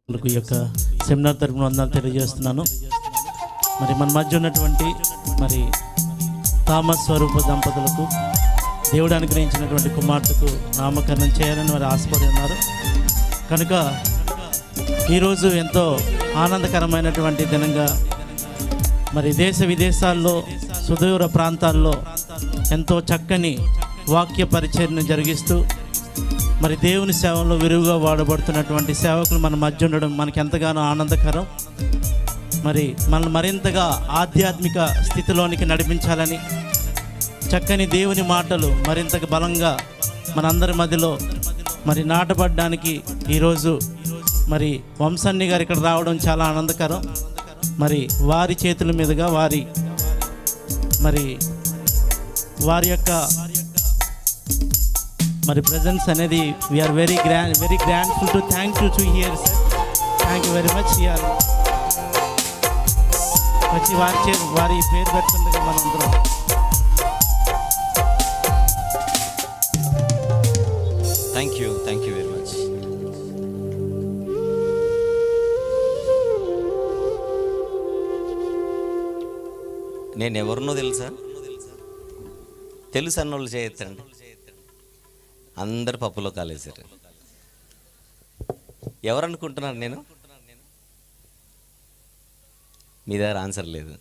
ఈ యొక్క సెమినార్ తరపున వందనాలు తెలియజేస్తున్నాను. మరి మన మధ్య ఉన్నటువంటి మరి థామస్ స్వరూప దంపతులకు దేవుడు అనుగ్రహించినటువంటి కుమార్తెకు నామకరణం చేయాలని వారు ఆశపడి ఉన్నారు. కనుక ఈరోజు ఎంతో ఆనందకరమైనటువంటి దినంగా మరి దేశ విదేశాల్లో సుదూర ప్రాంతాల్లో ఎంతో చక్కని వాక్య పరిచర్యను జరిగిస్తూ మరి దేవుని సేవలో విరివిగా వాడబడుతున్నటువంటి సేవకులు మన మధ్య ఉండడం మనకి ఎంతగానో ఆనందకరం. మరి మనల్ని మరింతగా ఆధ్యాత్మిక స్థితిలోనికి నడిపించాలని చక్కని దేవుని మాటలు మరింతగా బలంగా మనందరి మధ్యలో మరి నాటపడడానికి ఈరోజు మరి వంశన్ని గారు ఇక్కడ రావడం చాలా ఆనందకరం. మరి వారి చేతుల మీదుగా వారి యొక్క మరి ప్రెజెన్స్ అనేది we are very grateful to thank you to here sir. Thank you very much. Here వచ్చి వారి పేరు పెడుతుండగా మనందరం థ్యాంక్ యూ వెరీ మచ్. నేను ఎవరినో తెలుసు అన్నోళ్ళు చేయొచ్చండి. అందరు పప్పులో కాలేశారు. ఎవరు అనుకుంటున్నారు? నేను మీ దగ్గర ఆన్సర్ లేదు.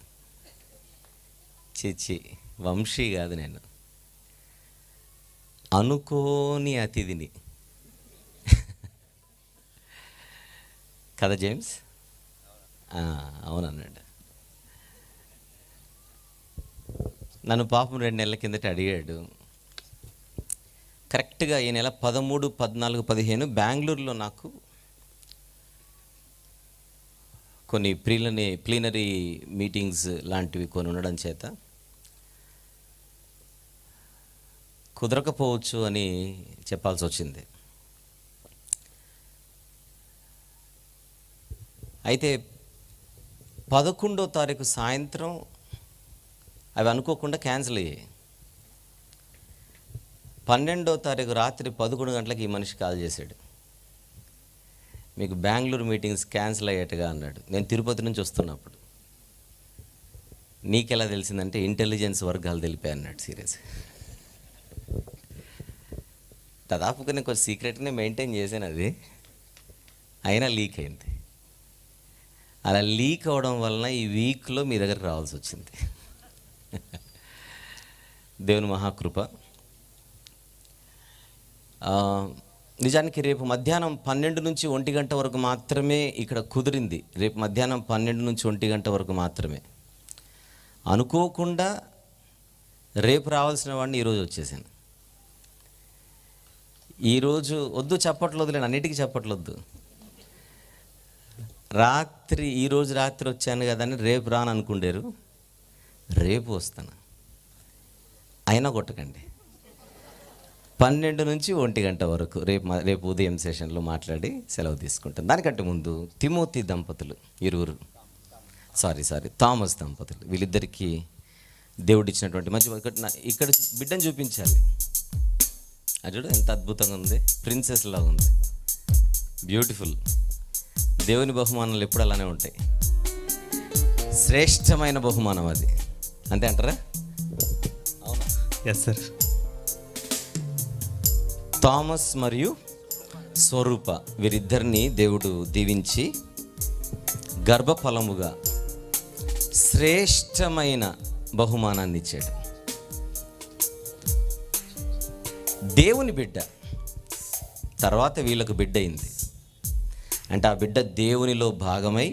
చిచ్చి, వంశీ కాదు, నేను అనుకోని అతిథిని కదా జేమ్స్? అవునన్నాడు. నన్ను పాపం 2 నెలల కిందట అడిగాడు. కరెక్ట్గా ఈ నెల 13, 14, 15 బెంగళూరులో నాకు కొన్ని ప్లీనరీ మీటింగ్స్ లాంటివి కొన్ని ఉండడం చేత కుదరకపోవచ్చు అని చెప్పాల్సి వచ్చింది. అయితే 11వ తారీఖు సాయంత్రం అవి అనుకోకుండా క్యాన్సిల్ అయ్యాయి. 12వ తారీఖు రాత్రి 11 గంటలకు ఈ మనిషి కాల్ చేశాడు. మీకు బెంగళూరు మీటింగ్స్ క్యాన్సిల్ అయ్యేట్టుగా అన్నాడు. నేను తిరుపతి నుంచి వస్తున్నప్పుడు. నీకెలా తెలిసిందంటే ఇంటెలిజెన్స్ వర్గాలు తెలిపాయి అన్నాడు. సీరియస్. దాదాపుగా నేను కొంచెం సీక్రెట్గానే మెయింటైన్ చేశాను. అది అయినా లీక్ అయింది. అలా లీక్ అవడం వలన ఈ వీక్లో మీ దగ్గరికి రావాల్సి వచ్చింది. దేవుని మహాకృప. నిజానికి రేపు మధ్యాహ్నం 12 నుంచి 1 గంట వరకు మాత్రమే ఇక్కడ కుదిరింది. రేపు మధ్యాహ్నం 12 నుంచి 1 గంట వరకు మాత్రమే. అనుకోకుండా రేపు రావాల్సిన వాడిని ఈరోజు వచ్చేసాను. ఈరోజు వద్దు చెప్పట్లేదు, నేను అన్నిటికీ చెప్పట్లొద్దు. ఈరోజు రాత్రి వచ్చాను కదా అని రేపు రాను అనుకుండారు. రేపు వస్తాను. అయినా కొట్టకండి. 12 నుంచి 1 గంట వరకు రేపు ఉదయం సెషన్లో మాట్లాడి సెలవు తీసుకుంటాను. దానికంటే ముందు తిమోతి దంపతులు థామస్ దంపతులు, వీళ్ళిద్దరికీ దేవుడిచ్చినటువంటి మంచి ఇక్కడ బిడ్డను చూపించాలి. అది చూడు ఎంత అద్భుతంగా ఉంది. ప్రిన్సెస్ లాగా ఉంది. బ్యూటిఫుల్. దేవుని బహుమానాలు ఎప్పుడు అలానే ఉంటాయి. శ్రేష్టమైన బహుమానం అది. అంతే అంటారా? అవునా? Yes sir. థామస్ మరియు స్వరూప, వీరిద్దరిని దేవుడు దీవించి గర్భఫలముగా శ్రేష్టమైన బహుమానాన్ని ఇచ్చాడు. దేవుని బిడ్డ తర్వాత వీళ్ళకు బిడ్డ అయింది. అంటే ఆ బిడ్డ దేవునిలో భాగమై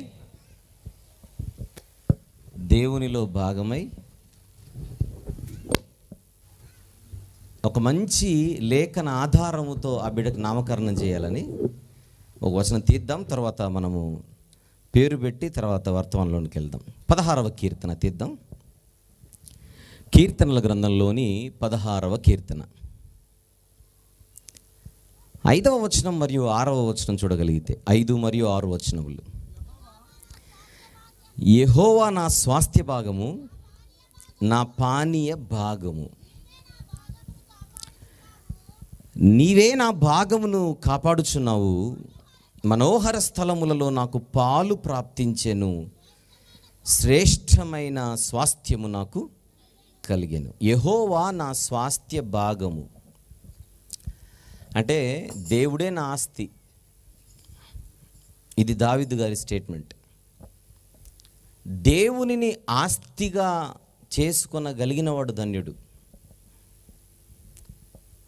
ఒక మంచి లేఖన ఆధారముతో ఆ బిడ్డకు నామకరణం చేయాలని ఒక వచనం తీద్దాం. తర్వాత మనము పేరు పెట్టి తర్వాత వర్తమానంలోనికి వెళ్దాం. 16వ కీర్తన తీద్దాం. కీర్తనల గ్రంథంలోని 16వ కీర్తన 5వ వచనం మరియు 6వ వచనం చూడగలిగితే 5 మరియు 6 వచనములు. యెహోవా నా స్వాస్థ్య భాగము, నా పానీయ భాగము, నీవే నా భాగమును కాపాడుచున్నావు, మనోహర స్థలములలో నాకు పాలు ప్రాప్తించెను, శ్రేష్టమైన స్వాస్థ్యము నాకు కలిగెను. యెహోవా నా స్వాస్థ్య భాగము. అంటే దేవుడే నా ఆస్తి. ఇది దావీదు గారి స్టేట్మెంట్. దేవునిని ఆస్తిగా చేసుకొనగలిగిన వాడు ధన్యుడు.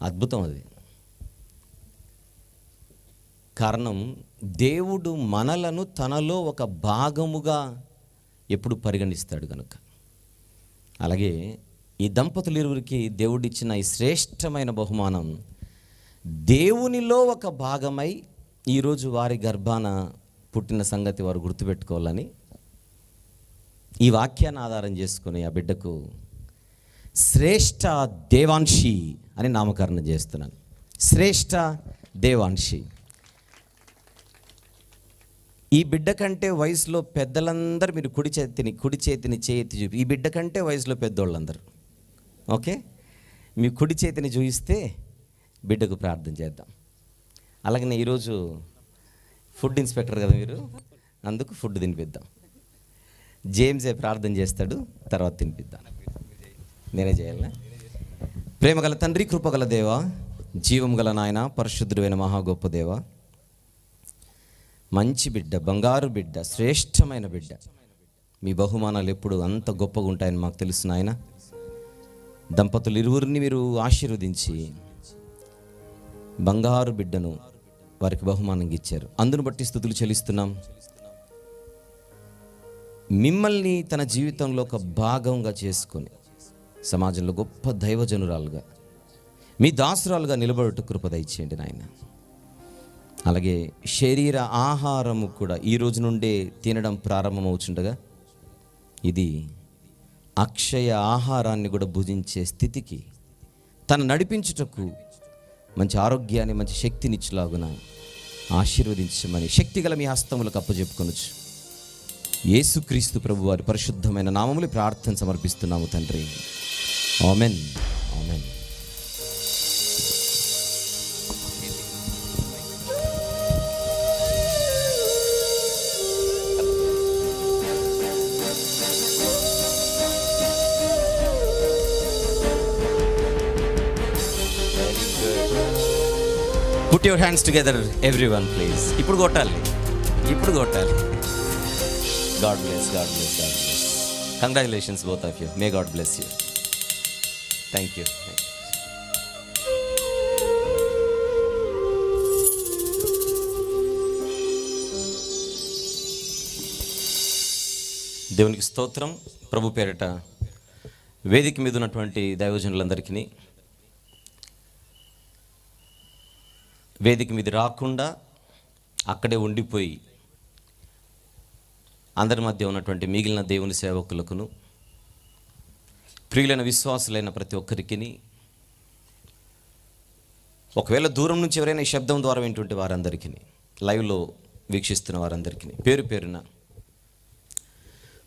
అద్భుతం అది. కారణం, దేవుడు మనలను తనలో ఒక భాగముగా ఎప్పుడు పరిగణిస్తాడు కనుక. అలాగే ఈ దంపతులు ఇరువురికి దేవుడిచ్చిన ఈ శ్రేష్టమైన బహుమానం దేవునిలో ఒక భాగమై ఈరోజు వారి గర్భాన పుట్టిన సంగతి వారు గుర్తుపెట్టుకోవాలని ఈ వాక్యాన్ని ఆధారం చేసుకుని ఆ బిడ్డకు శ్రేష్ఠ దేవాంశి అని నామకరణం చేస్తున్నాను. శ్రేష్ఠ దేవాంశి. ఈ బిడ్డ కంటే వయసులో పెద్దలందరూ, మీరు కుడి చేతిని చేయెత్తి చూపి, ఈ బిడ్డ కంటే వయసులో పెద్దోళ్ళందరూ, ఓకే, మీ కుడి చేతిని చూపిస్తే బిడ్డకు ప్రార్థన చేద్దాం. అలాగనే ఈరోజు ఫుడ్ ఇన్స్పెక్టర్ కదా మీరు, అందుకు ఫుడ్ తినిపిద్దాం. జేమ్సే ప్రార్థన చేస్తాడు, తర్వాత తినిపిద్దాం. నేనే చేయాలా? ప్రేమగల తండ్రి, కృపగల దేవ, జీవం గల నాయన, పరిశుద్ధుడైన మహా గొప్ప దేవ, మంచి బిడ్డ, బంగారు బిడ్డ, శ్రేష్టమైన బిడ్డ. మీ బహుమానాలు ఎప్పుడు అంత గొప్పగా ఉంటాయని మాకు తెలుసు నాయన. దంపతులు ఇరువురిని మీరు ఆశీర్వదించి బంగారు బిడ్డను వారికి బహుమానంగా ఇచ్చారు. అందును బట్టి స్తుతులు చెల్లిస్తున్నాం. మిమ్మల్ని తన జీవితంలో ఒక భాగంగా చేసుకొని సమాజంలో గొప్ప దైవజనురాలుగా, మీ దాసురాలుగా నిలబడుట కృప దయచేయండి నాయన. అలాగే శరీర ఆహారము కూడా ఈ రోజు నుండే తినడం ప్రారంభమవుతుండగా ఇది అక్షయ ఆహారాన్ని కూడా భుజించే స్థితికి తను నడిపించుటకు మంచి ఆరోగ్యాన్ని, మంచి శక్తినిచ్చులాగున ఆశీర్వదించమని శక్తిగల మీ హస్తములకు అప్పచెప్పుకొనొచ్చు. యేసుక్రీస్తు ప్రభు వారి పరిశుద్ధమైన నామములు ప్రార్థన సమర్పిస్తున్నాము తండ్రి. Amen, amen. Put your hands together, everyone, please. ఇప్పుడు కొట్టాలి. God bless. Congratulations, both of you. May God bless you. Thank you. దేవునికి స్తోత్రం. ప్రభు పేరిట వేదిక మీద ఉన్నటువంటి దైవజనులందరికీ, వేదిక మీద రాకుండా అక్కడే ఉండిపోయి అందరి మధ్య ఉన్నటువంటి మిగిలిన దేవుని సేవకులకును, ప్రియులైన విశ్వాసులైన ప్రతి ఒక్కరికి, ఒకవేళ దూరం నుంచి ఎవరైనా ఈ శబ్దం ద్వారా వింటుంటే వారందరికీ, లైవ్లో వీక్షిస్తున్న వారందరికీ పేరు పేరున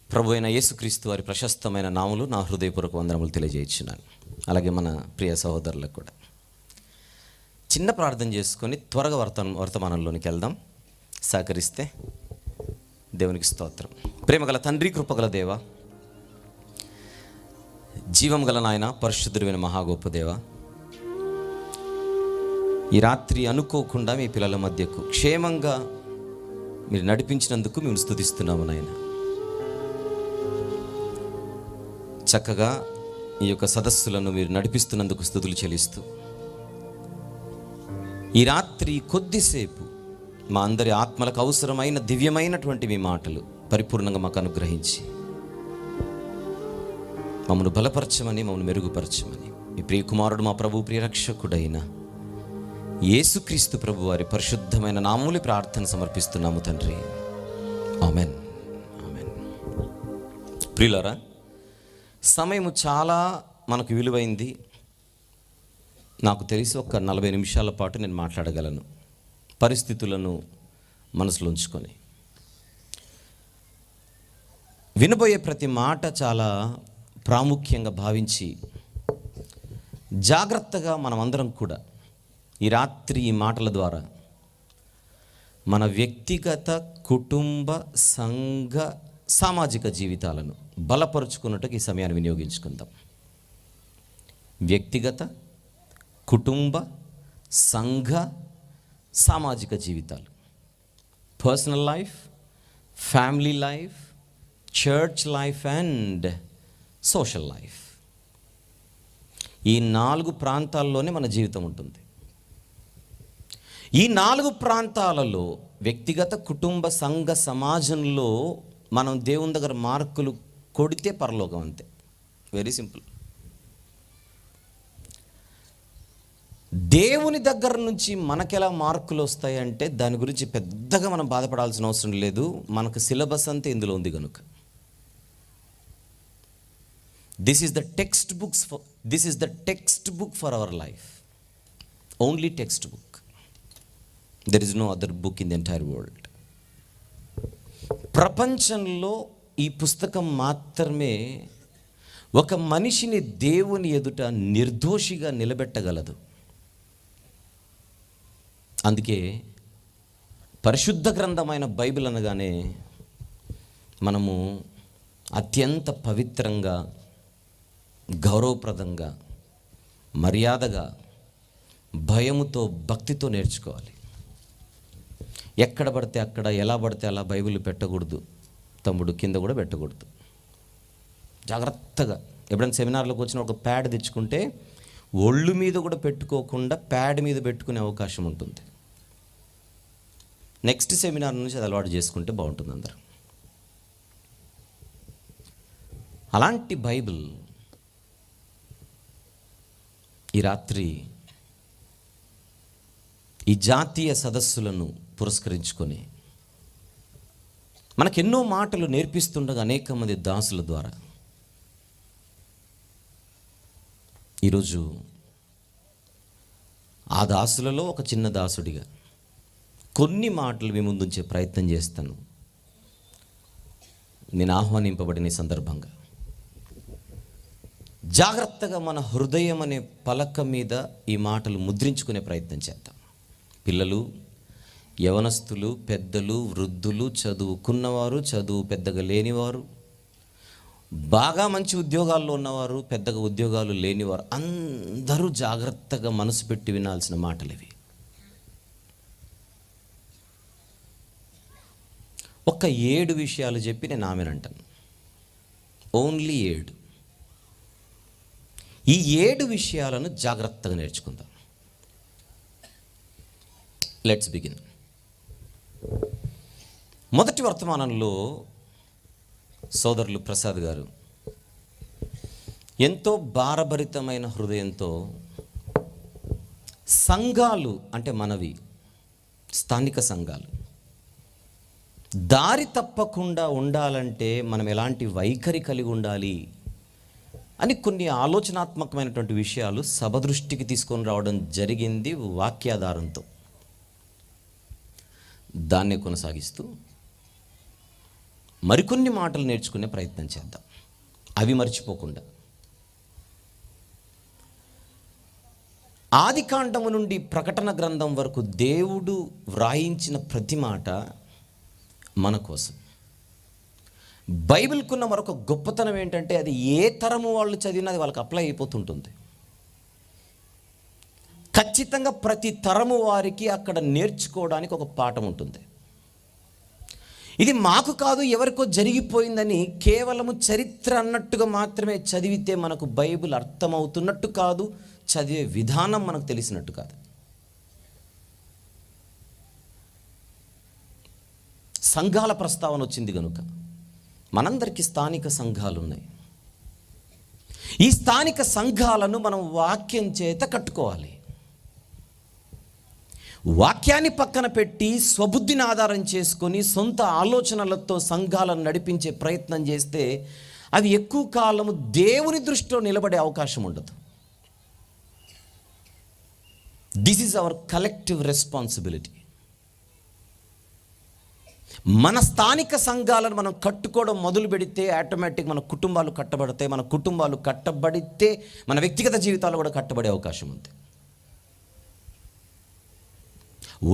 ప్రభు అయిన యేసుక్రీస్తు వారి ప్రశస్తమైన నామములు నా హృదయపూర్వక వందనములు తెలియజేయించున్నాను. అలాగే మన ప్రియ సహోదరులకు కూడా చిన్న ప్రార్థన చేసుకొని త్వరగా వర్తమానంలోనికి వెళ్దాం. సహకరిస్తే దేవునికి స్తోత్రం. ప్రేమగల తండ్రి, కృపగల దేవ, జీవం గల నాయన, పరిశుద్ధుడైన మహా గొప్ప దేవ, ఈ రాత్రి అనుకోకుండా మీ పిల్లల మధ్యకు క్షేమంగా మీరు నడిపించినందుకు మేము స్తుతిస్తున్నాము నాయన. చక్కగా ఈ యొక్క సదస్సులను మీరు నడిపిస్తున్నందుకు స్తుతులు చెల్లిస్తూ, ఈ రాత్రి కొద్దిసేపు మా అందరి ఆత్మలకు అవసరమైన దివ్యమైనటువంటి మీ మాటలు పరిపూర్ణంగా మాకు అనుగ్రహించి మమ్మల్ని బలపరచమని, మమ్మల్ని మెరుగుపరచమని మీ ప్రియకుమారుడు, మా ప్రభు ప్రియరక్షకుడైన యేసుక్రీస్తు ప్రభు వారి పరిశుద్ధమైన నామములు ప్రార్థన సమర్పిస్తున్నాము తండ్రి. Amen, amen. ప్రియులారా, సమయం చాలా మనకు విలువైంది. నాకు తెలిసి ఒక 40 నిమిషాల పాటు నేను మాట్లాడగలను, పరిస్థితులను మనసులో ఉంచుకొని. వినబోయే ప్రతి మాట చాలా ప్రాముఖ్యంగా భావించి జాగ్రత్తగా మనమందరం కూడా ఈ రాత్రి ఈ మాటల ద్వారా మన వ్యక్తిగత, కుటుంబ, సంఘ, సామాజిక జీవితాలను బలపరుచుకున్నట్టుకు ఈ సమయాన్ని వినియోగించుకుందాం. వ్యక్తిగత, కుటుంబ, సంఘ, సామాజిక జీవితాలు, personal life, family life, church life and social life. ఈ 4 ప్రాంతాల్లోనే మన జీవితం ఉంటుంది. ఈ 4 ప్రాంతాలలో వ్యక్తిగత, కుటుంబ, సంఘ, సమాజంలో మనం దేవుని దగ్గర మార్కులు కొడితే పరలోకం, అంతే. Very simple. దేవుని దగ్గర నుంచి మనకెలా మార్కులు వస్తాయంటే దాని గురించి పెద్దగా మనం బాధపడాల్సిన అవసరం లేదు. మనకు సిలబస్ అంతా ఇందులో ఉంది కనుక. This is the textbook for our life. Only textbook. There is no other book in the entire world. ప్రపంచంలో ఈ పుస్తకం మాత్రమే ఒక మనిషిని దేవుని ఎదుట నిర్దోషిగా నిలబెట్టగలదు. అందుకే పరిశుద్ధ గ్రంథమైన బైబిల్ అనగానే మనము అత్యంత పవిత్రంగా, గౌరవప్రదంగా, మర్యాదగా, భయముతో, భక్తితో నేర్చుకోవాలి. ఎక్కడ పడితే అక్కడ, ఎలా పడితే అలా బైబిల్ పెట్టకూడదు. తమ్ముడు, కింద కూడా పెట్టకూడదు. జాగ్రత్తగా ఎప్పుడైనా సెమినార్లోకి వచ్చిన ఒక ప్యాడ్ తెచ్చుకుంటే ఒళ్ళు మీద కూడా పెట్టుకోకుండా ప్యాడ్ మీద పెట్టుకునే అవకాశం ఉంటుంది. నెక్స్ట్ సెమినార్ నుంచి అది అలవాటు చేసుకుంటే బాగుంటుంది అందరూ. అలాంటి బైబిల్ ఈ రాత్రి ఈ జాతీయ సదస్సులను పురస్కరించుకొని మనకెన్నో మాటలు నేర్పిస్తుండగా అనేక మంది దాసుల ద్వారా ఈరోజు ఆ దాసులలో ఒక చిన్న దాసుడిగా కొన్ని మాటలు మీ ముందుంచే ప్రయత్నం చేస్తాను. నేను ఆహ్వానింపబడిన ఈ సందర్భంగా జాగ్రత్తగా మన హృదయం అనే పలక మీద ఈ మాటలు ముద్రించుకునే ప్రయత్నం చేద్దాం. పిల్లలు, యవనస్తులు, పెద్దలు, వృద్ధులు, చదువుకున్నవారు, చదువు పెద్దగా లేనివారు, బాగా మంచి ఉద్యోగాల్లో ఉన్నవారు, పెద్దగా ఉద్యోగాలు లేనివారు, అందరూ జాగ్రత్తగా మనసు పెట్టి వినాల్సిన మాటలు ఇవి. ఒక 7 విషయాలు చెప్పి నేను ఆమెనంటాను. ఓన్లీ 7. ఈ 7 విషయాలను జాగ్రత్తగా నేర్చుకుందాం. Let's begin. మొదటి వర్తమానంలో సోదరులు ప్రసాద్ గారు ఎంతో భారభరితమైన హృదయంతో సంఘాలు అంటే మనవి, స్థానిక సంఘాలు దారి తప్పకుండా ఉండాలంటే మనం ఎలాంటి వైఖరి కలిగి ఉండాలి అని కొన్ని ఆలోచనాత్మకమైనటువంటి విషయాలు సభ దృష్టికి తీసుకొని రావడం జరిగింది వాక్యాధారంతో. దాన్ని కొనసాగిస్తూ మరికొన్ని మాటలు నేర్చుకునే ప్రయత్నం చేద్దాం, అవి మర్చిపోకుండా. ఆదికాండము నుండి ప్రకటన గ్రంథం వరకు దేవుడు వ్రాయించిన ప్రతి మాట మన కోసం. బైబిల్కున్న మరొక గొప్పతనం ఏంటంటే అది ఏ తరము వాళ్ళు చదివినా అది వాళ్ళకి అప్లై అయిపోతుంటుంది. ఖచ్చితంగా ప్రతి తరము వారికి అక్కడ నేర్చుకోవడానికి ఒక పాఠం ఉంటుంది. ఇది మాకు కాదు, ఎవరికో జరిగిపోయిందని కేవలము చరిత్ర అన్నట్టుగా మాత్రమే చదివితే మనకు బైబిల్ అర్థమవుతున్నట్టు కాదు, చదివే విధానం మనకు తెలిసినట్టు కాదు. సంఘాల ప్రస్తావన వచ్చింది కనుక మనందరికీ స్థానిక సంఘాలు ఉన్నాయి. ఈ స్థానిక సంఘాలను మనం వాక్యం చేత కట్టుకోవాలి. వాక్యాన్ని పక్కన పెట్టి స్వబుద్ధిని ఆధారం చేసుకొని సొంత ఆలోచనలతో సంఘాలను నడిపించే ప్రయత్నం చేస్తే అవి ఎక్కువ కాలము దేవుని దృష్టిలో నిలబడే అవకాశం ఉండదు. This is our collective responsibility. మన స్థానిక సంఘాలను మనం కట్టుకోవడం మొదలు పెడితే ఆటోమేటిక్ మన కుటుంబాలు కట్టబడతాయి. మన కుటుంబాలు కట్టబడితే మన వ్యక్తిగత జీవితాలు కూడా కట్టబడే అవకాశం ఉంది.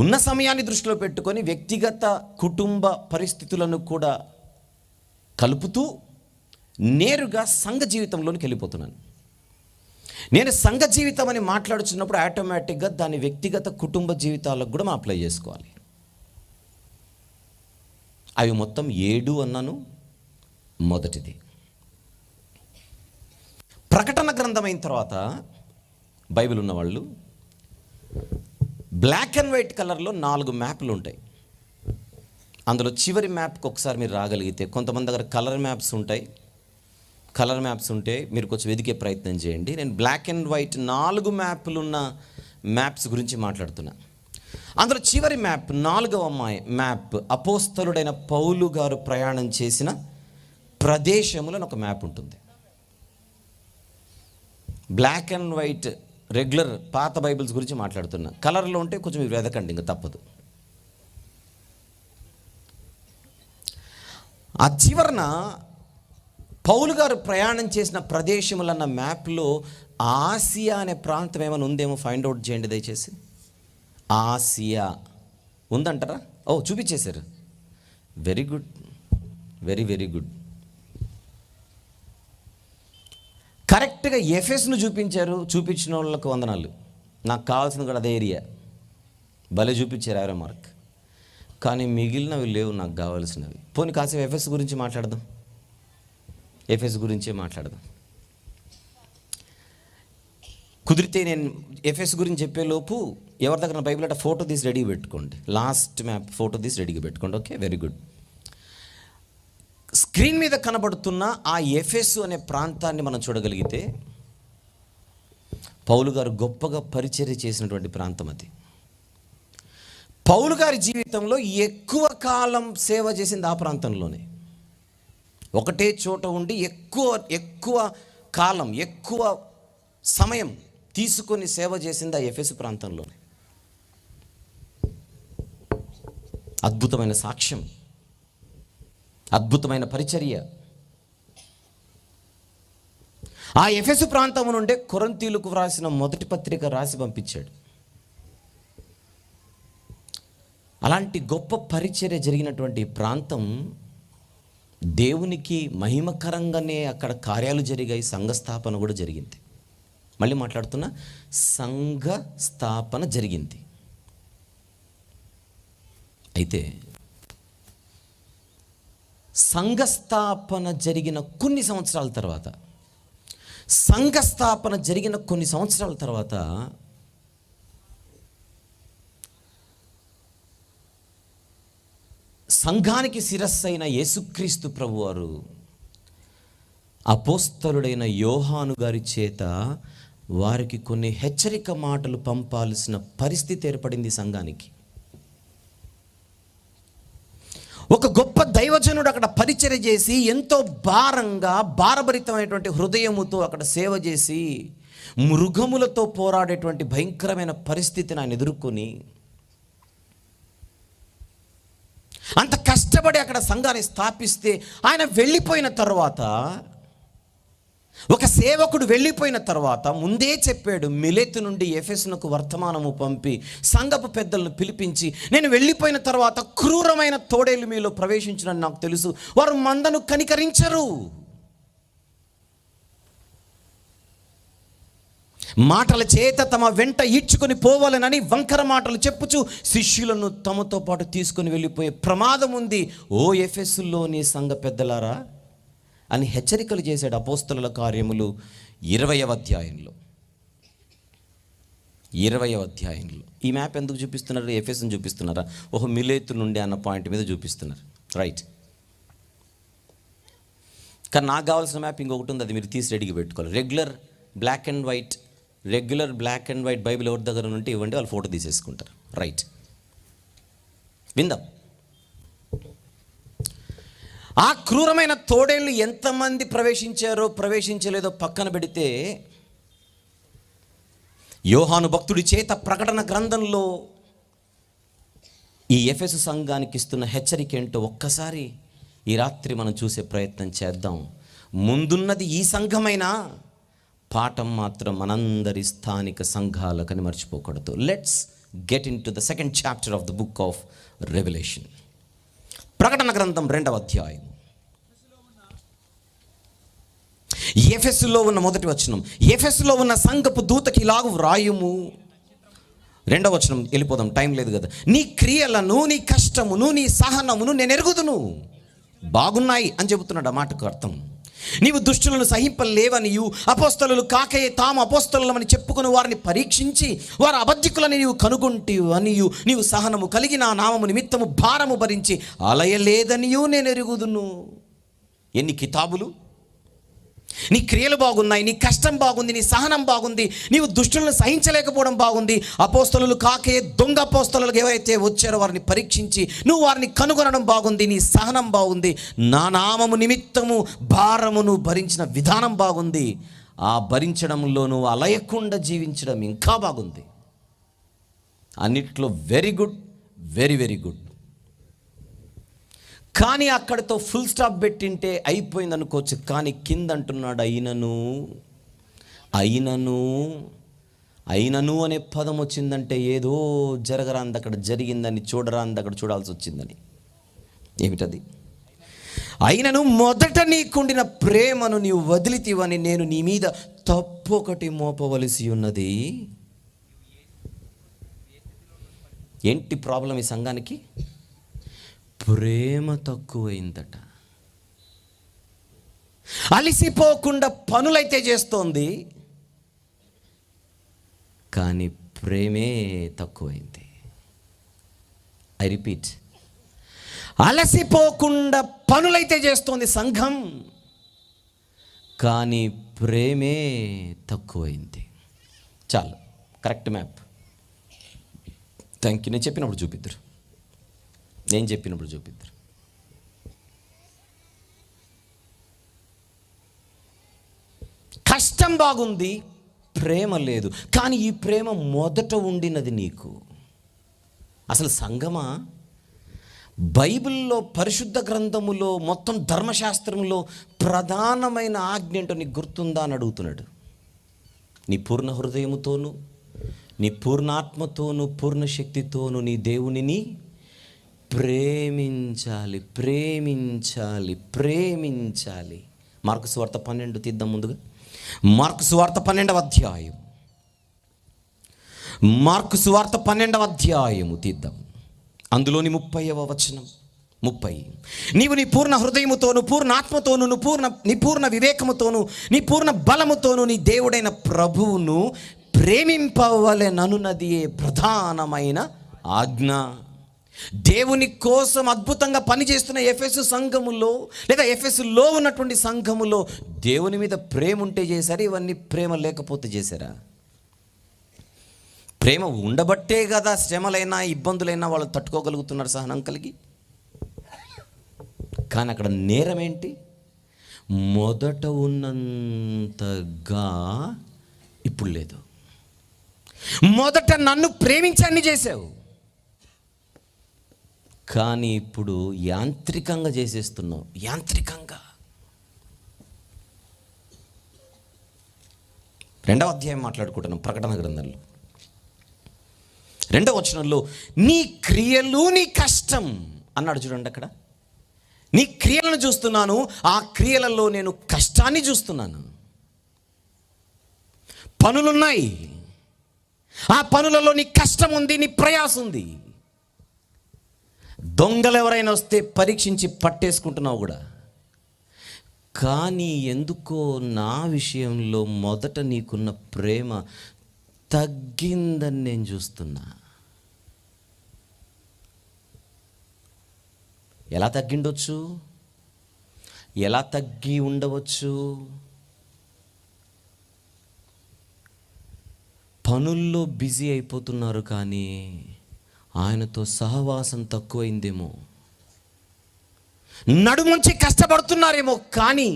ఉన్న సమయాన్ని దృష్టిలో పెట్టుకొని వ్యక్తిగత కుటుంబ పరిస్థితులను కూడా కలుపుతూ నేరుగా సంఘ జీవితంలోనికి వెళ్ళిపోతున్నాను. నేను సంఘ జీవితం అని మాట్లాడుతున్నప్పుడు ఆటోమేటిక్గా దాని వ్యక్తిగత కుటుంబ జీవితాలకు కూడా మనం అప్లై చేసుకోవాలి. అవి మొత్తం 7 అన్నాను. మొదటిది, ప్రకటన గ్రంథం అయిన తర్వాత బైబిల్ ఉన్నవాళ్ళు బ్లాక్ అండ్ వైట్ కలర్లో 4 మ్యాప్లు ఉంటాయి. అందులో చివరి మ్యాప్కి ఒకసారి మీరు రాగలిగితే, కొంతమంది దగ్గర కలర్ మ్యాప్స్ ఉంటాయి. కలర్ మ్యాప్స్ ఉంటే మీరు కొంచెం వెతికే ప్రయత్నం చేయండి. నేను బ్లాక్ అండ్ వైట్ 4 మ్యాప్లు ఉన్న మ్యాప్స్ గురించి మాట్లాడుతున్నా. అందులో చివరి మ్యాప్, 4వ మ్యాప్ అపోస్తలుడైన పౌలు గారు ప్రయాణం చేసిన ప్రదేశములను ఒక మ్యాప్ ఉంటుంది. బ్లాక్ అండ్ వైట్ రెగ్యులర్ పాత బైబిల్స్ గురించి మాట్లాడుతున్నా. కలర్లో ఉంటే కొంచెం మీరు వెదకండి, ఇంకా తప్పదు. ఆ చివరన పౌలు గారు ప్రయాణం చేసిన ప్రదేశములన్న మ్యాప్లో ఆసియా అనే ప్రాంతం ఏమైనా ఉందేమో ఫైండ్ అవుట్ చేయండి దయచేసి. ఆసియా ఉందంటారా? ఓ, చూపించేశారు. Very good, very very good. కరెక్ట్గా ఎఫెస్ను చూపించారు. చూపించిన వాళ్ళకు వందనాలు. నాకు కావాల్సింది కూడా అదే ఏరియా. భలే చూపించారు, 50 మార్క్. కానీ మిగిలినవి లేవు నాకు కావాల్సినవి. పోనీ కాసేపు ఎఫెస్ గురించి మాట్లాడదాం. ఎఫెస్ గురించే మాట్లాడదాం. కుదిరితే నేను ఎఫెస్ గురించి చెప్పేలోపు ఎవరి దగ్గర బైబిల్ అంటే ఫోటో తీసి రెడీగా పెట్టుకోండి. లాస్ట్ మ్యాప్ ఫోటో తీసి రెడీగా పెట్టుకోండి. Okay, very good. స్క్రీన్ మీద కనబడుతున్న ఆ ఎఫెసు అనే ప్రాంతాన్ని మనం చూడగలిగితే పౌలు గారు గొప్పగా పరిచర్య చేసినటువంటి ప్రాంతం అది. పౌలు గారి జీవితంలో ఎక్కువ కాలం సేవ చేసింది ఆ ప్రాంతంలోనే. ఒకటే చోట ఉండి ఎక్కువ కాలం, ఎక్కువ సమయం తీసుకొని సేవ చేసింది ఆ ఎఫెసు ప్రాంతంలోనే. అద్భుతమైన సాక్ష్యం, అద్భుతమైన పరిచర్య. ఆ ఎఫెసు ప్రాంతం నుండే కొరింథీయులకు వ్రాసిన మొదటి పత్రిక రాసి పంపించాడు. అలాంటి గొప్ప పరిచర్య జరిగినటువంటి ప్రాంతం, దేవునికి మహిమకరంగానే అక్కడ కార్యాలు జరిగాయి. సంఘ స్థాపన కూడా జరిగింది. మళ్ళీ మాట్లాడుతున్నా, సంఘ స్థాపన జరిగింది. అయితే సంఘస్థాపన జరిగిన కొన్ని సంవత్సరాల తర్వాత సంఘానికి శిరస్సైన యేసుక్రీస్తు ప్రభువారు అపోస్తలుడైన యోహాను గారి చేత వారికి కొన్ని హెచ్చరిక మాటలు పంపాల్సిన పరిస్థితి ఏర్పడింది సంఘానికి. ఒక గొప్ప దైవజనుడు అక్కడ పరిచర్య చేసి ఎంతో భారభరితమైనటువంటి హృదయముతో అక్కడ సేవ చేసి మృగములతో పోరాడేటువంటి భయంకరమైన పరిస్థితిని ఆయన ఎదుర్కొని అంత కష్టపడి అక్కడ సంఘాన్ని స్థాపిస్తే, ఆయన వెళ్ళిపోయిన తర్వాత, ఒక సేవకుడు వెళ్ళిపోయిన తర్వాత ముందే చెప్పాడు, మిలేతు నుండి ఎఫెసునకు వర్తమానము పంపి సంఘపు పెద్దలను పిలిపించి, నేను వెళ్ళిపోయిన తర్వాత క్రూరమైన తోడేలు మీలో ప్రవేశించినని నాకు తెలుసు, వారు మందను కనికరించరు, మాటల చేత తమ వెంట ఈడ్చుకొని పోవాలనని వంకర మాటలు చెప్పుచు శిష్యులను తమతో పాటు తీసుకొని వెళ్ళిపోయే ప్రమాదం ఉంది, ఓ ఎఫెసులోని సంఘ పెద్దలారా అని హెచ్చరికలు చేశాడు. అపోస్తలుల కార్యములు 20వ అధ్యాయంలో. ఈ మ్యాప్ ఎందుకు చూపిస్తున్నారు? ఎఫెసుని చూపిస్తున్నారా? ఓహో, మిలేతు నుండి అన్న పాయింట్ మీద చూపిస్తున్నారు. రైట్. కానీ నాకు కావాల్సిన మ్యాప్ ఇంకొకటి ఉంది, అది మీరు తీసి రెడీగా పెట్టుకోవాలి. Regular black and white Bible ఎవరి దగ్గర ఉంటే ఇవ్వండి, వాళ్ళు ఫోటో తీసేసుకుంటారు. రైట్, విందాం. ఆ క్రూరమైన తోడేళ్ళు ఎంతమంది ప్రవేశించారో ప్రవేశించలేదో పక్కన పెడితే, యోహాను భక్తుడి చేత ప్రకటన గ్రంథంలో ఈ ఎఫెసు సంఘానికి ఇస్తున్న హెచ్చరిక ఏంటో ఒక్కసారి ఈ రాత్రి మనం చూసే ప్రయత్నం చేద్దాం. ముందున్నది ఈ సంఘమైనా పాఠం మాత్రం మనందరి స్థానిక సంఘాలకని మర్చిపోకూడదు. Let's get into the second chapter of the book of Revelation. ప్రకటన గ్రంథం 2వ అధ్యాయం. ఎఫెసులో ఉన్న మొదటి వచనం. ఎఫెసులో ఉన్న సంఘపు దూతకి ఇలాగు వ్రాయుము. 2వ వచనం వెళ్ళిపోదాం, టైం లేదు కదా. నీ క్రియలను, నీ కష్టమును, నీ సహనమును నేను ఎరుగుదును, బాగున్నాయి అని చెబుతున్నాడు. ఆ మాటకు అర్థం, నీవు దుష్టులను సహింపలేవనియు, అపోస్తలులు కాకయే తాము అపోస్తలులమని చెప్పుకుని వారిని పరీక్షించి వారు అబద్ధికులని నీవు కనుగొంటివు అనియు, నీవు సహనము కలిగి నా నామము నిమిత్తము భారము భరించి అలయలేదనియు నేను ఎరుగుదును. ఎన్ని కితాబులు! నీ క్రియలు బాగున్నాయి, నీ కష్టం బాగుంది, నీ సహనం బాగుంది, నీవు దుష్టులను సహించలేకపోవడం బాగుంది. అపోస్తలులు కాకే దొంగ అపోస్తలులకు ఏవైతే వచ్చారో వారిని పరీక్షించి నువ్వు వారిని కనుగొనడం బాగుంది, నీ సహనం బాగుంది, నా నామము నిమిత్తము భారమును భరించిన విధానం బాగుంది, ఆ భరించడంలో నువ్వు అలయకుండా జీవించడం ఇంకా బాగుంది. అన్నిట్లో very good, very very good. కానీ అక్కడితో ఫుల్ స్టాప్ పెట్టింటే అయిపోయింది అనుకోవచ్చు. కానీ కింద అంటున్నాడు అయినను అనే పదం వచ్చిందంటే ఏదో జరగరాంది అక్కడ జరిగిందని, చూడరాంది అక్కడ చూడాల్సి వచ్చిందని. ఏమిటది? అయినను మొదట నీకుండిన ప్రేమను నీవు వదిలితివని నేను నీ మీద తప్పు ఒకటి మోపవలసి ఉన్నది. ఏంటి ప్రాబ్లం ఈ సంఘానికి? ప్రేమ తక్కువైందట. అలిసిపోకుండా పనులైతే చేస్తోంది, కానీ ప్రేమే తక్కువైంది. ఐ రిపీట్, అలసిపోకుండా పనులైతే చేస్తోంది సంఘం, కానీ ప్రేమే తక్కువైంది. చాలు, కరెక్ట్ మ్యాప్. Thank you. నేను చెప్పినప్పుడు చూపిద్దరు, నేను చెప్పినప్పుడు చూపిద్దరు. కష్టం బాగుంది, ప్రేమ లేదు. కానీ ఈ ప్రేమ మొదట ఉండినది నీకు. అసలు సంగమా, బైబిల్లో పరిశుద్ధ గ్రంథములో మొత్తం ధర్మశాస్త్రంలో ప్రధానమైన ఆజ్ఞ ఏంటో నీకు గుర్తుందా అని అడుగుతున్నాడు. నీ పూర్ణ హృదయముతోను, నీ పూర్ణాత్మతోను, పూర్ణ శక్తితోను నీ దేవునిని ప్రేమించాలి, ప్రేమించాలి, ప్రేమించాలి. మార్కు సువార్త 12 తీద్దాం ముందుగా. మార్కు సువార్త 12వ అధ్యాయం. మార్కు సువార్త 12వ అధ్యాయము తీద్దాం. అందులోని 30వ వచనం. 30. నీవు నీ పూర్ణ హృదయముతోను, పూర్ణ ఆత్మతోను, నీ పూర్ణ వివేకముతోను, నీ పూర్ణ బలముతోను నీ దేవుడైన ప్రభువును ప్రేమింపవలెననున్నది ప్రధానమైన ఆజ్ఞ. దేవుని కోసం అద్భుతంగా పనిచేస్తున్న ఎఫెసు సంఘములో లేదా ఎఫెసులో ఉన్నటువంటి సంఘములో దేవుని మీద ప్రేమ ఉంటే చేశారు, ఇవన్నీ ప్రేమ లేకపోతే చేశారా? ప్రేమ ఉండబట్టే కదా శ్రమలైనా ఇబ్బందులైనా వాళ్ళు తట్టుకోగలుగుతున్నారు, సహనం కలిగి. కానీ అక్కడ నేరం ఏంటి? మొదట ఉన్నంతగా ఇప్పుడు లేదు. మొదట నన్ను ప్రేమించి అన్ని చేసావు, కానీ ఇప్పుడు యాంత్రికంగా చేసేస్తున్నావు. యాంత్రికంగా. 2వ అధ్యాయం మాట్లాడుకుంటున్నాం ప్రకటన గ్రంథంలో. 2వ వచనంలో నీ క్రియలు, నీ కష్టం అన్నాడు చూడండి. అక్కడ నీ క్రియలను చూస్తున్నాను, ఆ క్రియలలో నేను కష్టాన్ని చూస్తున్నాను. పనులున్నాయి, ఆ పనులలో నీ కష్టం ఉంది, నీ ప్రయాసం ఉంది. దొంగలు ఎవరైనా వస్తే పరీక్షించి పట్టేసుకుంటున్నావు కూడా. కానీ ఎందుకో నా విషయంలో మొదట నీకున్న ప్రేమ తగ్గిందని నేను చూస్తున్నా. ఎలా తగ్గిండొచ్చు? ఎలా తగ్గి ఉండవచ్చు? పనుల్లో బిజీ అయిపోతున్నారు, కానీ ఆయనతో సహవాసం తక్కువైందేమో. నడుముంచి కష్టపడుతున్నారేమో, కానీ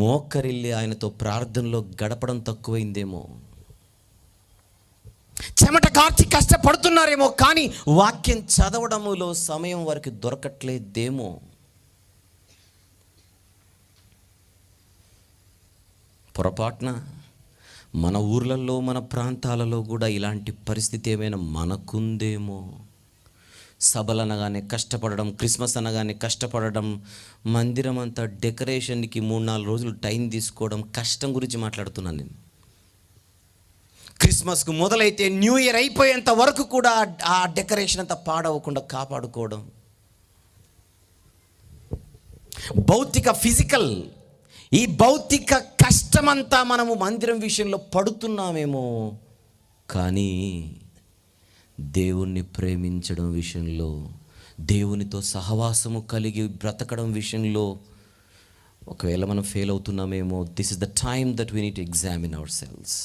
మోకరిల్లి ఆయనతో ప్రార్థనలో గడపడం తక్కువైందేమో. చెమట కార్చి కష్టపడుతున్నారేమో, కానీ వాక్యం చదవడములో సమయం వారికి దొరకట్లేదేమో. పొరపాటున మన ఊర్లలో మన ప్రాంతాలలో కూడా ఇలాంటి పరిస్థితి ఏమైనా మనకుందేమో. సభలు అనగానే కష్టపడడం, క్రిస్మస్ అనగానే కష్టపడడం, మందిరం అంతా డెకరేషన్కి 3-4 రోజులు టైం తీసుకోవడం, కష్టం గురించి మాట్లాడుతున్నాను నేను. క్రిస్మస్కు మొదలైతే న్యూ ఇయర్ అయిపోయేంత వరకు కూడా ఆ డెకరేషన్ అంతా పాడవకుండా కాపాడుకోవడం. భౌతిక ఫిజికల్ ఈ భౌతిక కష్టమంతా మనము మందిరం విషయంలో పడుతున్నామేమో, కానీ దేవుణ్ణి ప్రేమించడం విషయంలో, దేవునితో సహవాసము కలిగి బ్రతకడం విషయంలో ఒకవేళ మనం ఫెయిల్ అవుతున్నామేమో. This is the time that we need to examine our selves.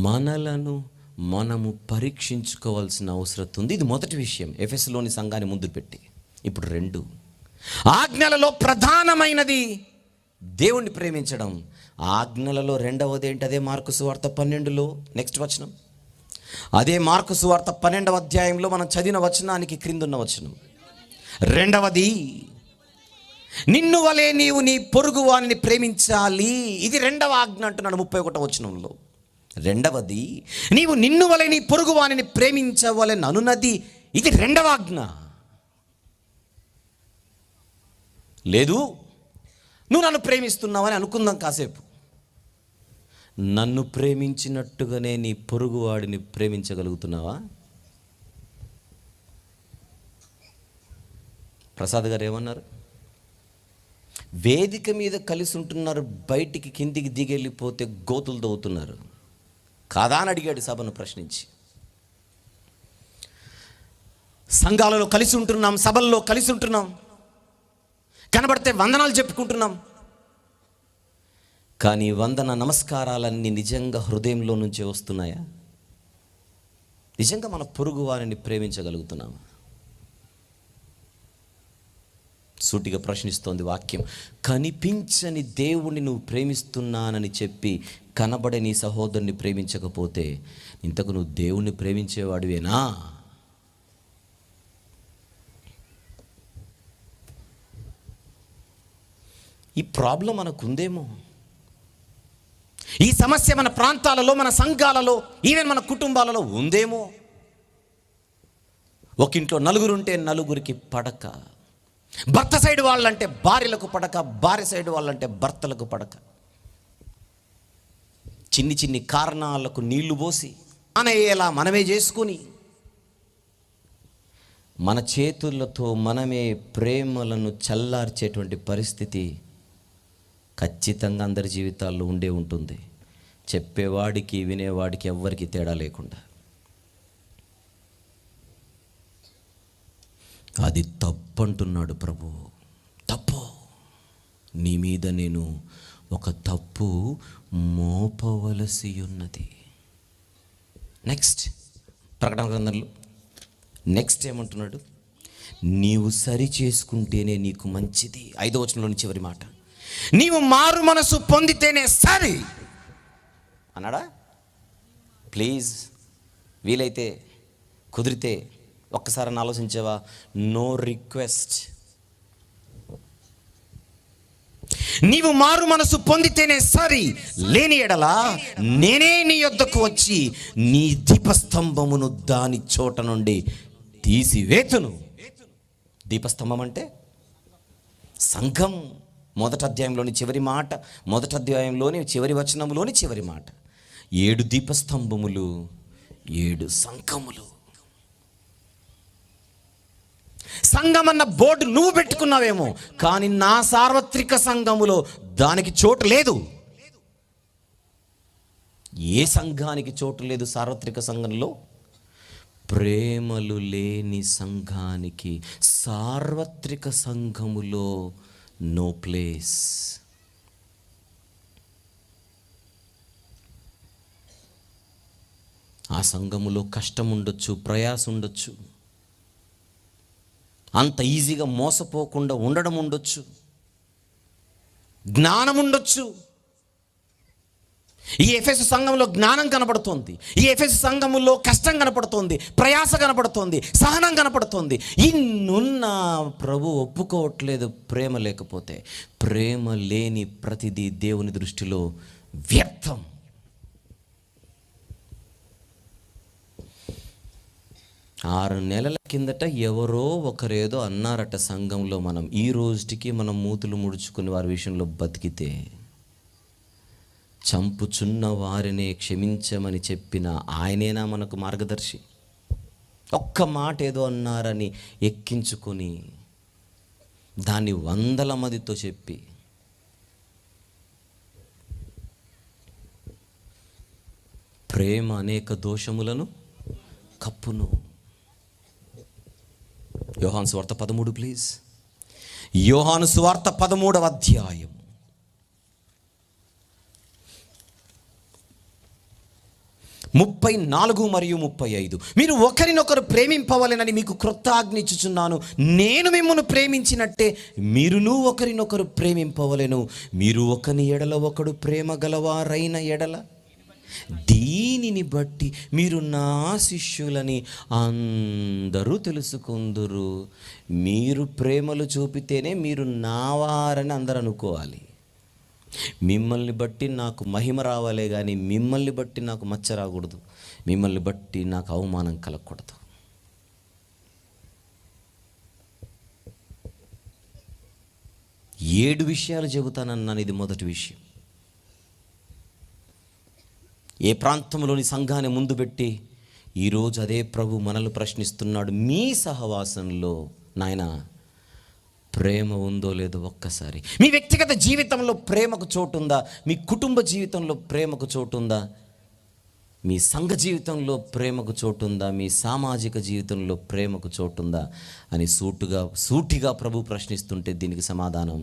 మనలను మనము పరీక్షించుకోవాల్సిన అవసరం ఉంది. ఇది మొదటి విషయం, ఎఫెసులోని సంఘాన్ని ముందు పెట్టి. ఇప్పుడు 2 ఆజ్ఞలలో ప్రధానమైనది దేవుణ్ణి ప్రేమించడం. ఆజ్ఞలలో 2వది ఏంటి? అదే మార్కు సువార్త 12లో నెక్స్ట్ వచనం. అదే మార్కు సువార్త 12వ అధ్యాయంలో మనం చదివిన వచనానికి క్రిందున్న వచనం. 2వది నిన్ను వలె నీవు నీ పొరుగు వానిని ప్రేమించాలి. ఇది 2వ ఆజ్ఞ అంటున్నాడు 31వ వచనంలో. 2వది నీవు నిన్ను వలె నీ పొరుగు వానిని ప్రేమించవలెననున్నది. ఇది 2వ ఆజ్ఞ. లేదు, నువ్వు నన్ను ప్రేమిస్తున్నావని అనుకుందాం కాసేపు. నన్ను ప్రేమించినట్టుగానే నీ పొరుగువాడిని ప్రేమించగలుగుతున్నావా? ప్రసాద్ గారు ఏమన్నారు? వేదిక మీద కలిసి ఉంటున్నారు, బయటికి కిందికి దిగెళ్ళిపోతే గోతులు దవ్వుతున్నారు కాదా అని అడిగాడు సభను ప్రశ్నించి. సంఘాలలో కలిసి ఉంటున్నాం, సభల్లో కలిసి ఉంటున్నాం, కనబడితే వందనాలు చెప్పుకుంటున్నాం, కానీ వందన నమస్కారాలన్నీ నిజంగా హృదయంలో నుంచే వస్తున్నాయా? నిజంగా మన పొరుగు వారిని ప్రేమించగలుగుతున్నామా? సూటిగా ప్రశ్నిస్తోంది వాక్యం. కనిపించని దేవుణ్ణి నువ్వు ప్రేమిస్తున్నానని చెప్పి కనబడే నీ సహోదరుని ప్రేమించకపోతే ఇంతకు నువ్వు దేవుణ్ణి ప్రేమించేవాడివేనా? ఈ ప్రాబ్లం మనకుందేమో. ఈ సమస్య మన ప్రాంతాలలో, మన సంఘాలలో, ఈవెన్ మన కుటుంబాలలో ఉందేమో. ఒక ఇంట్లో 4 ఉంటే 4కి పడక. భర్త సైడ్ వాళ్ళంటే భార్యలకు పడక, భార్య సైడ్ వాళ్ళంటే భర్తలకు పడక. చిన్ని కారణాలకు నీళ్లు పోసి అయ్యేలా మనమే చేసుకుని మన చేతులతో మనమే ప్రేమలను చల్లార్చేటువంటి పరిస్థితి ఖచ్చితంగా అందరి జీవితాల్లో ఉండే ఉంటుంది. చెప్పేవాడికి వినేవాడికి ఎవ్వరికి తేడా లేకుండా. అది తప్పు అంటున్నాడు ప్రభు. తప్పు. నీ మీద నేను ఒక తప్పు మోపవలసి ఉన్నది. నెక్స్ట్ ప్రకటన గ్రంథంలో నెక్స్ట్ ఏమంటున్నాడు? నీవు సరి చేసుకుంటేనే నీకు మంచిది. 5వ వచనంలోని చివరి మాట, నీవు మారు మనసు పొందితేనే సరి అన్నాడా? ప్లీజ్, వీలైతే కుదిరితే ఒక్కసారి ఆలోచించావా? No request. నీవు మారు మనసు పొందితేనే సరి, లేని ఎడలా నేనే నీ యొద్దకు వచ్చి నీ దీపస్తంభమును దాని చోట నుండి తీసివేతును. దీపస్తంభం అంటే సంఘం. మొదటి అధ్యాయంలోని చివరి మాట, మొదటి అధ్యాయంలోని చివరి వచనంలోని చివరి మాట. 7 దీపస్తంభములు, 7 సంఘములు. సంఘం అన్న బోర్డు నువ్వు పెట్టుకున్నావేమో, కానీ నా సార్వత్రిక సంఘములో దానికి చోటు లేదు. ఏ సంఘానికి చోటు లేదు సార్వత్రిక సంఘంలో? ప్రేమలు లేని సంఘానికి సార్వత్రిక సంఘములో నో ప్లేస్. ఆ సంఘములో కష్టం ఉండొచ్చు, ప్రయాసం ఉండొచ్చు, అంత ఈజీగా మోసపోకుండా ఉండడం ఉండొచ్చు, జ్ఞానం ఉండొచ్చు, ఈ ఎఫెసు సంఘంలో జ్ఞానం కనపడుతోంది, ఈ ఎఫెసు సంఘములో కష్టం కనపడుతోంది, ప్రయాస కనపడుతోంది, సహనం కనపడుతోంది. ఇన్నున్న ప్రభు ఒప్పుకోవట్లేదు ప్రేమ లేకపోతే. ప్రేమ లేని ప్రతిదీ దేవుని దృష్టిలో వ్యర్థం. 6 నెలల కిందట ఎవరో ఒకరేదో అన్నారట సంఘంలో, మనం ఈ రోజుకి మనం మూతులు ముడుచుకుని వారి విషయంలో బతికితే, చంపుచున్న వారినే క్షమించమని చెప్పిన ఆయనేనా మనకు మార్గదర్శి? ఒక్క మాట ఏదో అన్నారని ఎక్కించుకొని దాన్ని 100 మందితో చెప్పి ప్రేమ అనేక దోషములను కప్పును. యోహాను సువార్త 13 ప్లీజ్. యోహాను సువార్త 13వ అధ్యాయం 34 మరియు 35. మీరు ఒకరినొకరు ప్రేమింపవలెనని మీకు క్రొత్త ఆజ్ఞ ఇచ్చుచున్నాను. నేను మిమ్మల్ని ప్రేమించినట్టే మీరును ఒకరినొకరు ప్రేమింపవలెను. మీరు ఒకని ఎడల ఒకడు ప్రేమ గలవారైన ఎడల దీనిని బట్టి మీరు నా శిష్యులని అందరూ తెలుసుకుందురు. మీరు ప్రేమలు చూపితేనే మీరు నా వారని అందరూ అనుకోవాలి. మిమ్మల్ని బట్టి నాకు మహిమ రావాలే కానీ మిమ్మల్ని బట్టి నాకు మచ్చ రాకూడదు, మిమ్మల్ని బట్టి నాకు అవమానం కలగకూడదు. ఏడు విషయాలు చెబుతానన్నాను, ఇది మొదటి విషయం. ఏ ప్రాంతంలోని సంఘాన్ని ముందు పెట్టి ఈరోజు అదే ప్రభు మనల్ని ప్రశ్నిస్తున్నాడు. మీ సహవాసంలో నాయన ప్రేమ ఉందో లేదో ఒక్కసారి. మీ వ్యక్తిగత జీవితంలో ప్రేమకు చోటు ఉందా? మీ కుటుంబ జీవితంలో ప్రేమకు చోటు ఉందా? మీ సంఘ జీవితంలో ప్రేమకు చోటు ఉందా? మీ సామాజిక జీవితంలో ప్రేమకు చోటు ఉందా అని సూటిగా ప్రభు ప్రశ్నిస్తుంటే దీనికి సమాధానం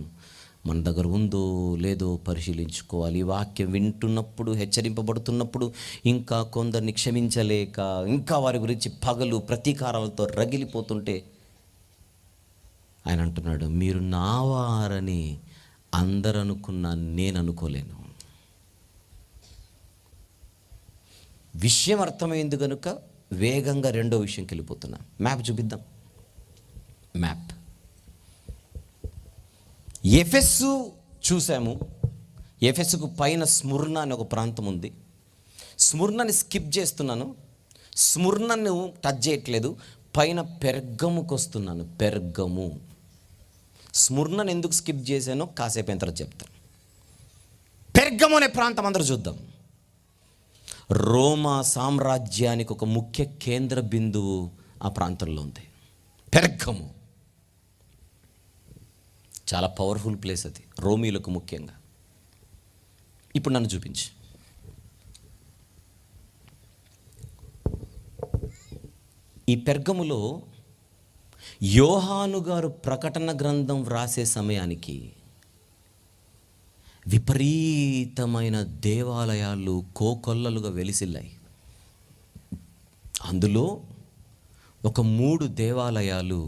మన దగ్గర ఉందో లేదో పరిశీలించుకోవాలి. ఈ వాక్యం వింటున్నప్పుడు, హెచ్చరింపబడుతున్నప్పుడు ఇంకా కొందరిని క్షమించలేక, ఇంకా వారి గురించి పగలు ప్రతీకారాలతో రగిలిపోతుంటే ఆయన అంటున్నాడు, మీరు నా వారని అందరు అనుకున్నా నేను అనుకోలేను. విషయం అర్థమైంది కనుక వేగంగా రెండో విషయంకి వెళ్ళిపోతున్నా. మ్యాప్ చూపిద్దాం. మ్యాప్ ఎఫెసు చూసాము. ఎఫెసుకు పైన స్ముర్న అని ఒక ప్రాంతం ఉంది. స్ముర్నని స్కిప్ చేస్తున్నాను, స్ముర్నను టచ్ చేయట్లేదు. పైన పెర్గముకు వస్తున్నాను. పెర్గము. స్ముర్నను ఎందుకు స్కిప్ చేశానో కాసేపు ఎంత చెప్తాను. పెర్గము అనే ప్రాంతం అందరూ చూద్దాం. రోమా సామ్రాజ్యానికి ఒక ముఖ్య కేంద్ర బిందువు ఆ ప్రాంతంలో ఉంది. పెర్గము చాలా పవర్ఫుల్ ప్లేస్ అది, రోమీలకు ముఖ్యంగా. ఇప్పుడు నన్ను చూపించు. ఈ పెర్గములో యోహాను గారు ప్రకటన గ్రంథం వ్రాసే సమయానికి విపరీతమైన దేవాలయాలు కోకొల్లలుగా వెలిసిల్లాయి. అందులో ఒక 3 దేవాలయాలు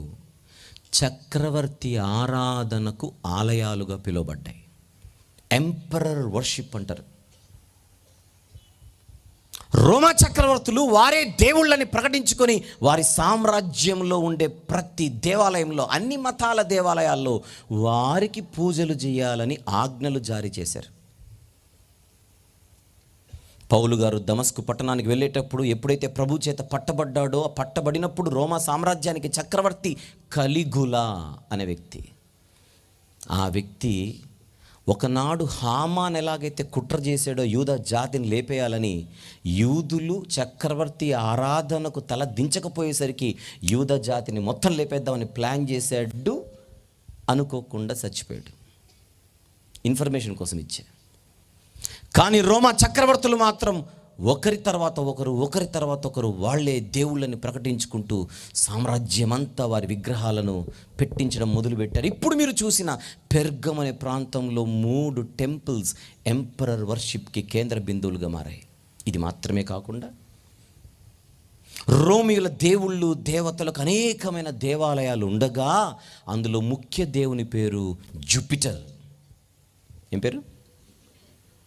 చక్రవర్తి ఆరాధనకు ఆలయాలుగా పిలువబడ్డాయి. ఎంపరర్ వర్షిప్ అంటారు. రోమా చక్రవర్తులు వారే దేవుళ్ళని ప్రకటించుకొని వారి సామ్రాజ్యంలో ఉండే ప్రతి దేవాలయంలో, అన్ని మతాల దేవాలయాల్లో వారికి పూజలు చేయాలని ఆజ్ఞలు జారీ చేశారు. పౌలు గారు దమస్కు పట్టణానికి వెళ్ళేటప్పుడు ఎప్పుడైతే ప్రభు చేత పట్టబడ్డాడో, పట్టబడినప్పుడు రోమా సామ్రాజ్యానికి చక్రవర్తి కలిగులా అనే వ్యక్తి, ఆ వ్యక్తి ఒకనాడు హామాన్ ఎలాగైతే కుట్ర చేశాడో యూదా జాతిని లేపేయాలని, యూదులు చక్రవర్తి ఆరాధనకు తల దించకపోయేసరికి యూదా జాతిని మొత్తం లేపేద్దామని ప్లాన్ చేశాడు. అనుకోకుండా చచ్చిపోయాడు. ఇన్ఫర్మేషన్ కోసం ఇచ్చా. కానీ రోమా చక్రవర్తులు మాత్రం ఒకరి తర్వాత ఒకరు వాళ్ళే దేవుళ్ళని ప్రకటించుకుంటూ సామ్రాజ్యమంతా వారి విగ్రహాలను పెట్టించడం మొదలుపెట్టారు. ఇప్పుడు మీరు చూసిన పెర్గం అనే ప్రాంతంలో 3 టెంపుల్స్ ఎంపరర్ వర్షిప్కి కేంద్ర బిందువులుగా మారాయి. ఇది మాత్రమే కాకుండా రోమియుల దేవుళ్ళు దేవతలకు అనేకమైన దేవాలయాలు ఉండగా అందులో ముఖ్య దేవుని పేరు జూపిటర్. ఏం పేరు?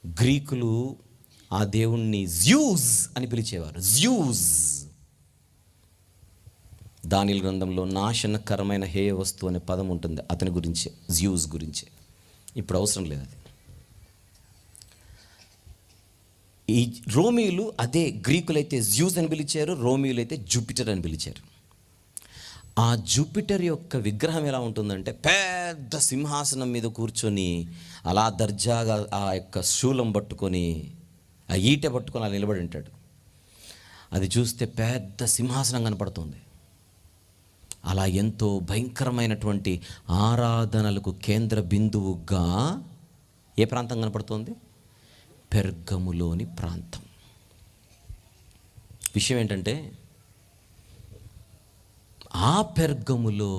గ్రీకులు ఆ దేవుణ్ణి జ్యూస్ అని పిలిచేవారు. జ్యూస్. దానియేలు గ్రంథంలో నాశనకరమైన హేయ వస్తువు అనే పదం ఉంటుంది, అతని గురించే, జ్యూస్ గురించే. ఇప్పుడు అవసరం లేదు అది. ఈ రోమీయులు అదే, గ్రీకులైతే జ్యూస్ అని పిలిచారు, రోమీయులు అయితే జూపిటర్ అని పిలిచారు. ఆ జూపిటర్ యొక్క విగ్రహం ఎలా ఉంటుందంటే పెద్ద సింహాసనం మీద కూర్చొని అలా దర్జాగా ఆ యొక్క శూలం పట్టుకొని, ఆ ఈటె పట్టుకొని అలా నిలబడి ఉంటాడు. అది చూస్తే పెద్ద సింహాసనం కనపడుతుంది. అలా ఎంతో భయంకరమైనటువంటి ఆరాధనలకు కేంద్ర బిందువుగా ఏ ప్రాంతం కనపడుతుంది? పెర్గములోని ప్రాంతం. విషయం ఏంటంటే ఆ పెర్గములో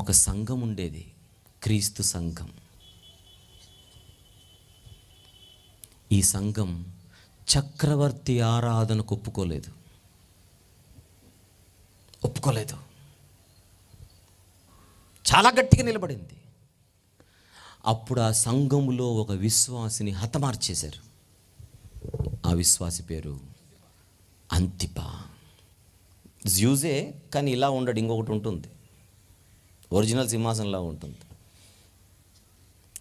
ఒక సంఘం ఉండేది, క్రీస్తు సంఘం. ఈ సంఘం చక్రవర్తి ఆరాధనకు ఒప్పుకోలేదు. చాలా గట్టిగా నిలబడింది. అప్పుడు ఆ సంఘములో ఒక విశ్వాసిని హతమార్చేశారు. ఆ విశ్వాసి పేరు అంతిపా. జ్యూజే, కానీ ఇలా ఉండడు, ఇంకొకటి ఉంటుంది, ఒరిజినల్ సింహాసనంలా ఉంటుంది.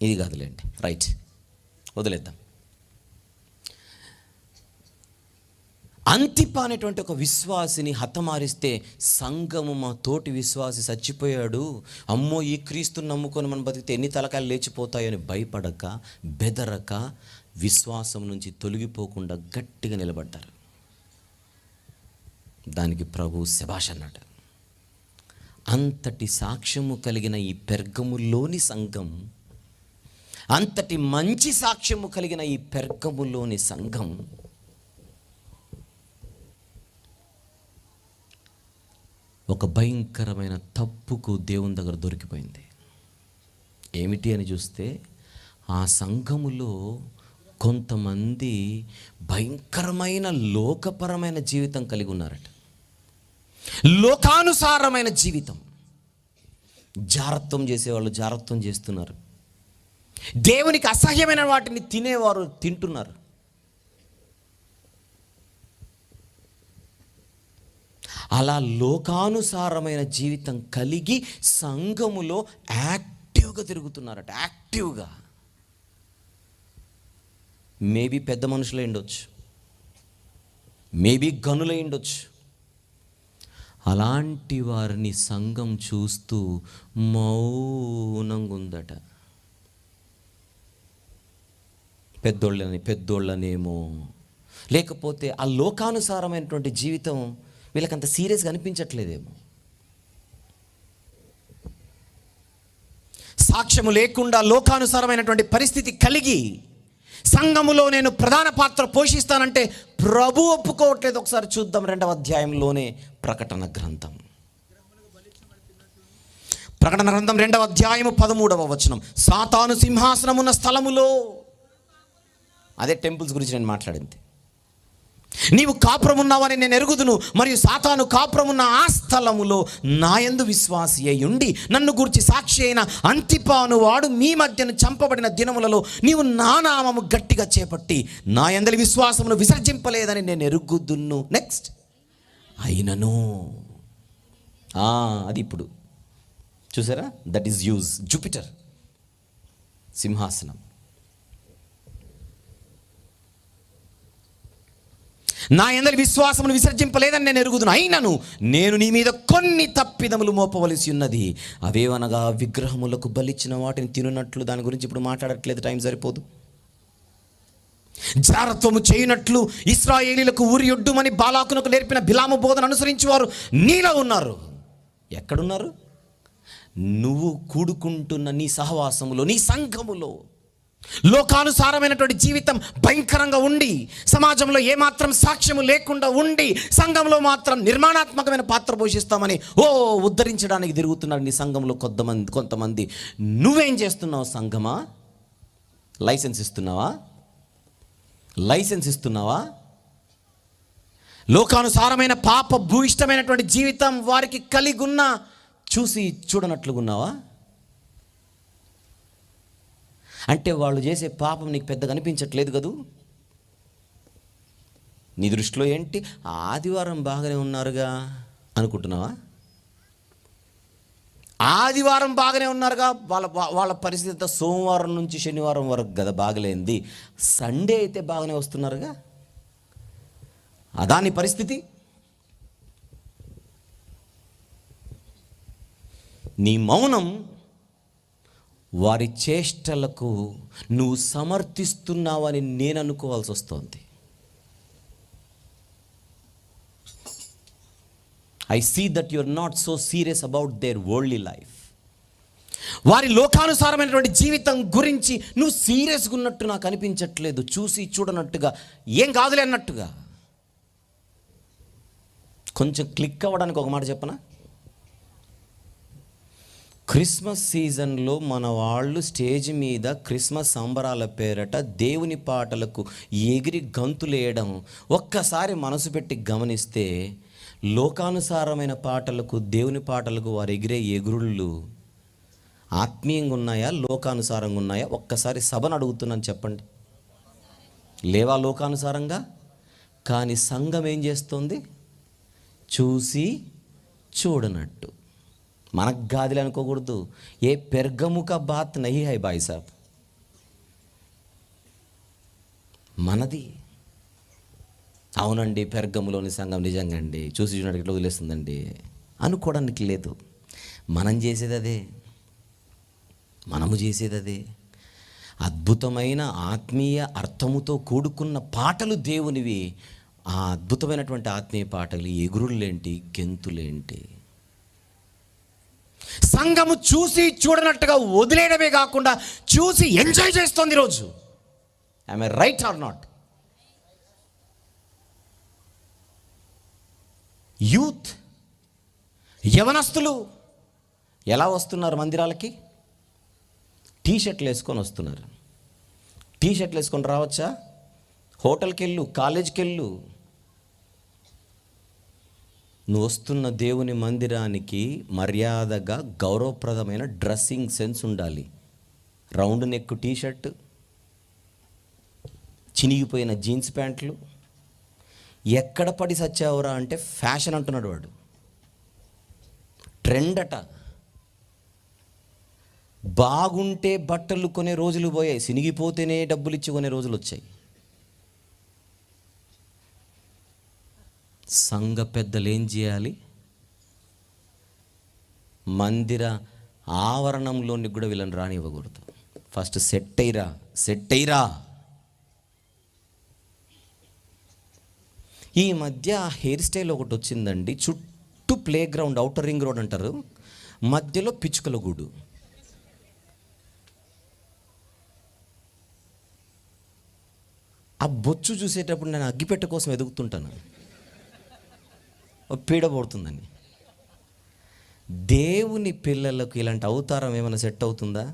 ఇది కాదులేండి, రైట్, వదిలేద్దాం. అంతిపా అనేటువంటి ఒక విశ్వాసిని హతమారిస్తే సంఘము, మా తోటి విశ్వాసి చచ్చిపోయాడు, అమ్మో ఈ క్రీస్తుని నమ్ముకొని మనం బతికితే ఎన్ని తలకాయలు లేచిపోతాయని భయపడక, బెదరక, విశ్వాసం నుంచి తొలగిపోకుండా గట్టిగా నిలబడ్డారు. దానికి ప్రభు శభాష్ అన్నాడు. అంతటి సాక్ష్యము కలిగిన ఈ పెర్గములోని సంఘం, అంతటి మంచి సాక్ష్యము కలిగిన ఈ పెర్గములోని సంఘం ఒక భయంకరమైన తప్పుకు దేవుని దగ్గర దొరికిపోయింది. ఏమిటి అని చూస్తే ఆ సంఘములో కొంతమంది భయంకరమైన లోకపరమైన జీవితం కలిగి ఉన్నారట. లోకానుసారమైన జీవితం. జారత్వం చేసేవాళ్ళు జారత్వం చేస్తున్నారు. దేవునికి అసహ్యమైన వాటిని తినేవారు తింటున్నారు. అలా లోకానుసారమైన జీవితం కలిగి సంఘములో యాక్టివ్గా తిరుగుతున్నారట. యాక్టివ్గా. మేబీ పెద్ద మనుషులై ఉండొచ్చు, మేబీ గనులై ఉండొచ్చు. అలాంటి వారిని సంఘం చూస్తూ మౌనంగా ఉందట. పెద్దోళ్ళనేమో, లేకపోతే ఆ లోకానుసారమైనటువంటి జీవితం వీళ్ళకంత సీరియస్గా అనిపించట్లేదేమో. సాక్ష్యము లేకుండా లోకానుసారమైనటువంటి పరిస్థితి కలిగి సంఘములో నేను ప్రధాన పాత్ర పోషిస్తానంటే ప్రభు ఒప్పుకోవట్లేదు. ఒకసారి చూద్దాం 2వ అధ్యాయంలోనే ప్రకటన గ్రంథం. ప్రకటన గ్రంథం 2వ అధ్యాయము 13వ వచనం. సాతాను సింహాసనమున్న స్థలములో, అదే టెంపుల్స్ గురించి నేను మాట్లాడింది. నీవు కాపురమున్నావని నేను ఎరుగుదును, మరియు సాతాను కాపురమున్న ఆ స్థలములో నాయందు విశ్వాసి అయ్యుండి నన్ను గూర్చి సాక్షి అయిన అంతిపాను వాడు మీ మధ్యను చంపబడిన దినములలో నీవు నా నామము గట్టిగా చేపట్టి నాయందలి విశ్వాసమును విసర్జింపలేదని నేను ఎరుగుదును. నెక్స్ట్, అయినను. అది ఇప్పుడు చూసారా, దట్ ఈస్ యూజ్. జూపిటర్ సింహాసనం. నా యందలి విశ్వాసమును విసర్జింపలేదని నేను ఎరుగుదును, అయినను నేను నీ మీద కొన్ని తప్పిదములు మోపవలసి ఉన్నది. అవేవనగా విగ్రహములకు బలిచ్చిన వాటిని తినున్నట్లు. దాని గురించి ఇప్పుడు మాట్లాడట్లేదు, టైం సరిపోదు. జారత్వము చేయనట్లు ఇశ్రాయేలీలకు ఉరియొడ్డుమని బాలాకునకు నేర్పిన బిలాము బోధన అనుసరించి వారు నీలో ఉన్నారు. ఎక్కడున్నారు? నువ్వు కూడుకుంటున్న నీ సహవాసములో, నీ సంఘములో. లోకానుసారమైనటువంటి జీవితం భయంకరంగా ఉండి, సమాజంలో ఏమాత్రం సాక్ష్యము లేకుండా ఉండి, సంఘంలో మాత్రం నిర్మాణాత్మకమైన పాత్ర పోషిస్తామని ఉద్ధరించడానికి తిరుగుతున్నారు నీ సంఘంలో కొంతమంది. నువ్వేం చేస్తున్నావు సంఘమా? లైసెన్స్ ఇస్తున్నావా? లోకానుసారమైన పాప భూయిష్టమైనటువంటి జీవితం వారికి కలిగి ఉన్నా చూసి చూడనట్లుగా ఉన్నావా? అంటే వాళ్ళు చేసే పాపం నీకు పెద్దగా అనిపించట్లేదు కదూ. నీ దృష్టిలో ఏంటి? ఆదివారం బాగానే ఉన్నారుగా అనుకుంటున్నావా? ఆదివారం బాగానే ఉన్నారుగా, వాళ్ళ పరిస్థితి అంతా సోమవారం నుంచి శనివారం వరకు కదా బాగలేంది. సండే అయితే బాగానే వస్తున్నారుగా, అదా నీ పరిస్థితి? నీ మౌనం వారి చేష్టలకు నువ్వు సమర్థిస్తున్నావని నేను అనుకోవాల్సి వస్తుంది. I see that you are not so serious about their worldly life. వారి లోకానుసారమైనటువంటి జీవితం గురించి నువ్వు సీరియస్గా ఉన్నట్టు నాకు అనిపించట్లేదు. చూసి చూడనట్టుగా, ఏం కాదులే అన్నట్టుగా. కొంచెం క్లిక్ అవ్వడానికి ఒక మాట చెప్పనా? క్రిస్మస్ సీజన్లో మన వాళ్ళు స్టేజ్ మీద క్రిస్మస్ సంబరాల పేరట దేవుని పాటలకు ఎగిరి గంతులేయడం ఒక్కసారి మనసు పెట్టి గమనిస్తే, లోకానుసారమైన పాటలకు దేవుని పాటలకు వారు ఎగిరే ఎగురుళ్ళు ఆత్మీయంగా ఉన్నాయా, లోకానుసారంగా ఉన్నాయా? ఒక్కసారి సభను అడుగుతున్నాను, చెప్పండి. లేవా లోకానుసారంగా? కానీ సంఘం ఏం చేస్తుంది? చూసి చూడనట్టు. మనకు గాదిలు అనుకోకూడదు. ఏ పెర్గముక బాత్ నహీ హై భాయ్ సాబ్, మనది. అవునండి, పెర్గములోని సంఘం నిజంగా అండి, చూసి చూడడానికి ఇట్లా వదిలేస్తుందండి అనుకోవడానికి లేదు. మనం చేసేది అదే, మనము చేసేది అదే. అద్భుతమైన ఆత్మీయ అర్థముతో కూడుకున్న పాటలు దేవునివి. ఆ అద్భుతమైనటువంటి ఆత్మీయ పాటలు ఎగురులేంటి, గెంతులేంటి? సంఘము చూసి చూడనట్టుగా వదిలేయడమే కాకుండా చూసి ఎంజాయ్ చేస్తోంది ఈరోజు. I may right are not? Youth, యవనస్తులు ఎలా వస్తున్నారు మందిరాలకి? టీషర్ట్లు వేసుకొని వస్తున్నారు. టీషర్ట్లు వేసుకొని రావచ్చా? హోటల్కి వెళ్ళు, కాలేజీకి వెళ్ళు. నువ్వు వస్తున్న దేవుని మందిరానికి మర్యాదగా గౌరవప్రదమైన డ్రెస్సింగ్ సెన్స్ ఉండాలి. రౌండ్ నెక్ టీషర్ట్, చినిగిపోయిన జీన్స్ ప్యాంట్లు. ఎక్కడ పడి సచ్చావురా అంటే ఫ్యాషన్ అంటున్నాడు వాడు, ట్రెండ్ అట. బాగుంటే బట్టలు కొనే రోజులు పోయాయి, సినిగిపోతేనే డబ్బులు ఇచ్చి కొనే రోజులు వచ్చాయి. సంఘ పెద్దలు ఏం చేయాలి? మందిర ఆవరణంలోని కూడా వీళ్ళని రానివ్వకూడదు. First set అయ్యిరా. ఈ మధ్య హెయిర్ స్టైల్ ఒకటి వచ్చిందండి. చుట్టూ play ground, outer ring road అంటారు, మధ్యలో పిచ్చుకల గూడు. ఆ బొచ్చు చూసేటప్పుడు నేను అగ్గిపెట్టె కోసం ఎదుగుతుంటాను, పీడ పడుతుందని. దేవుని పిల్లలకు ఇలాంటి అవతారం ఏమైనా సెట్ అవుతుందా?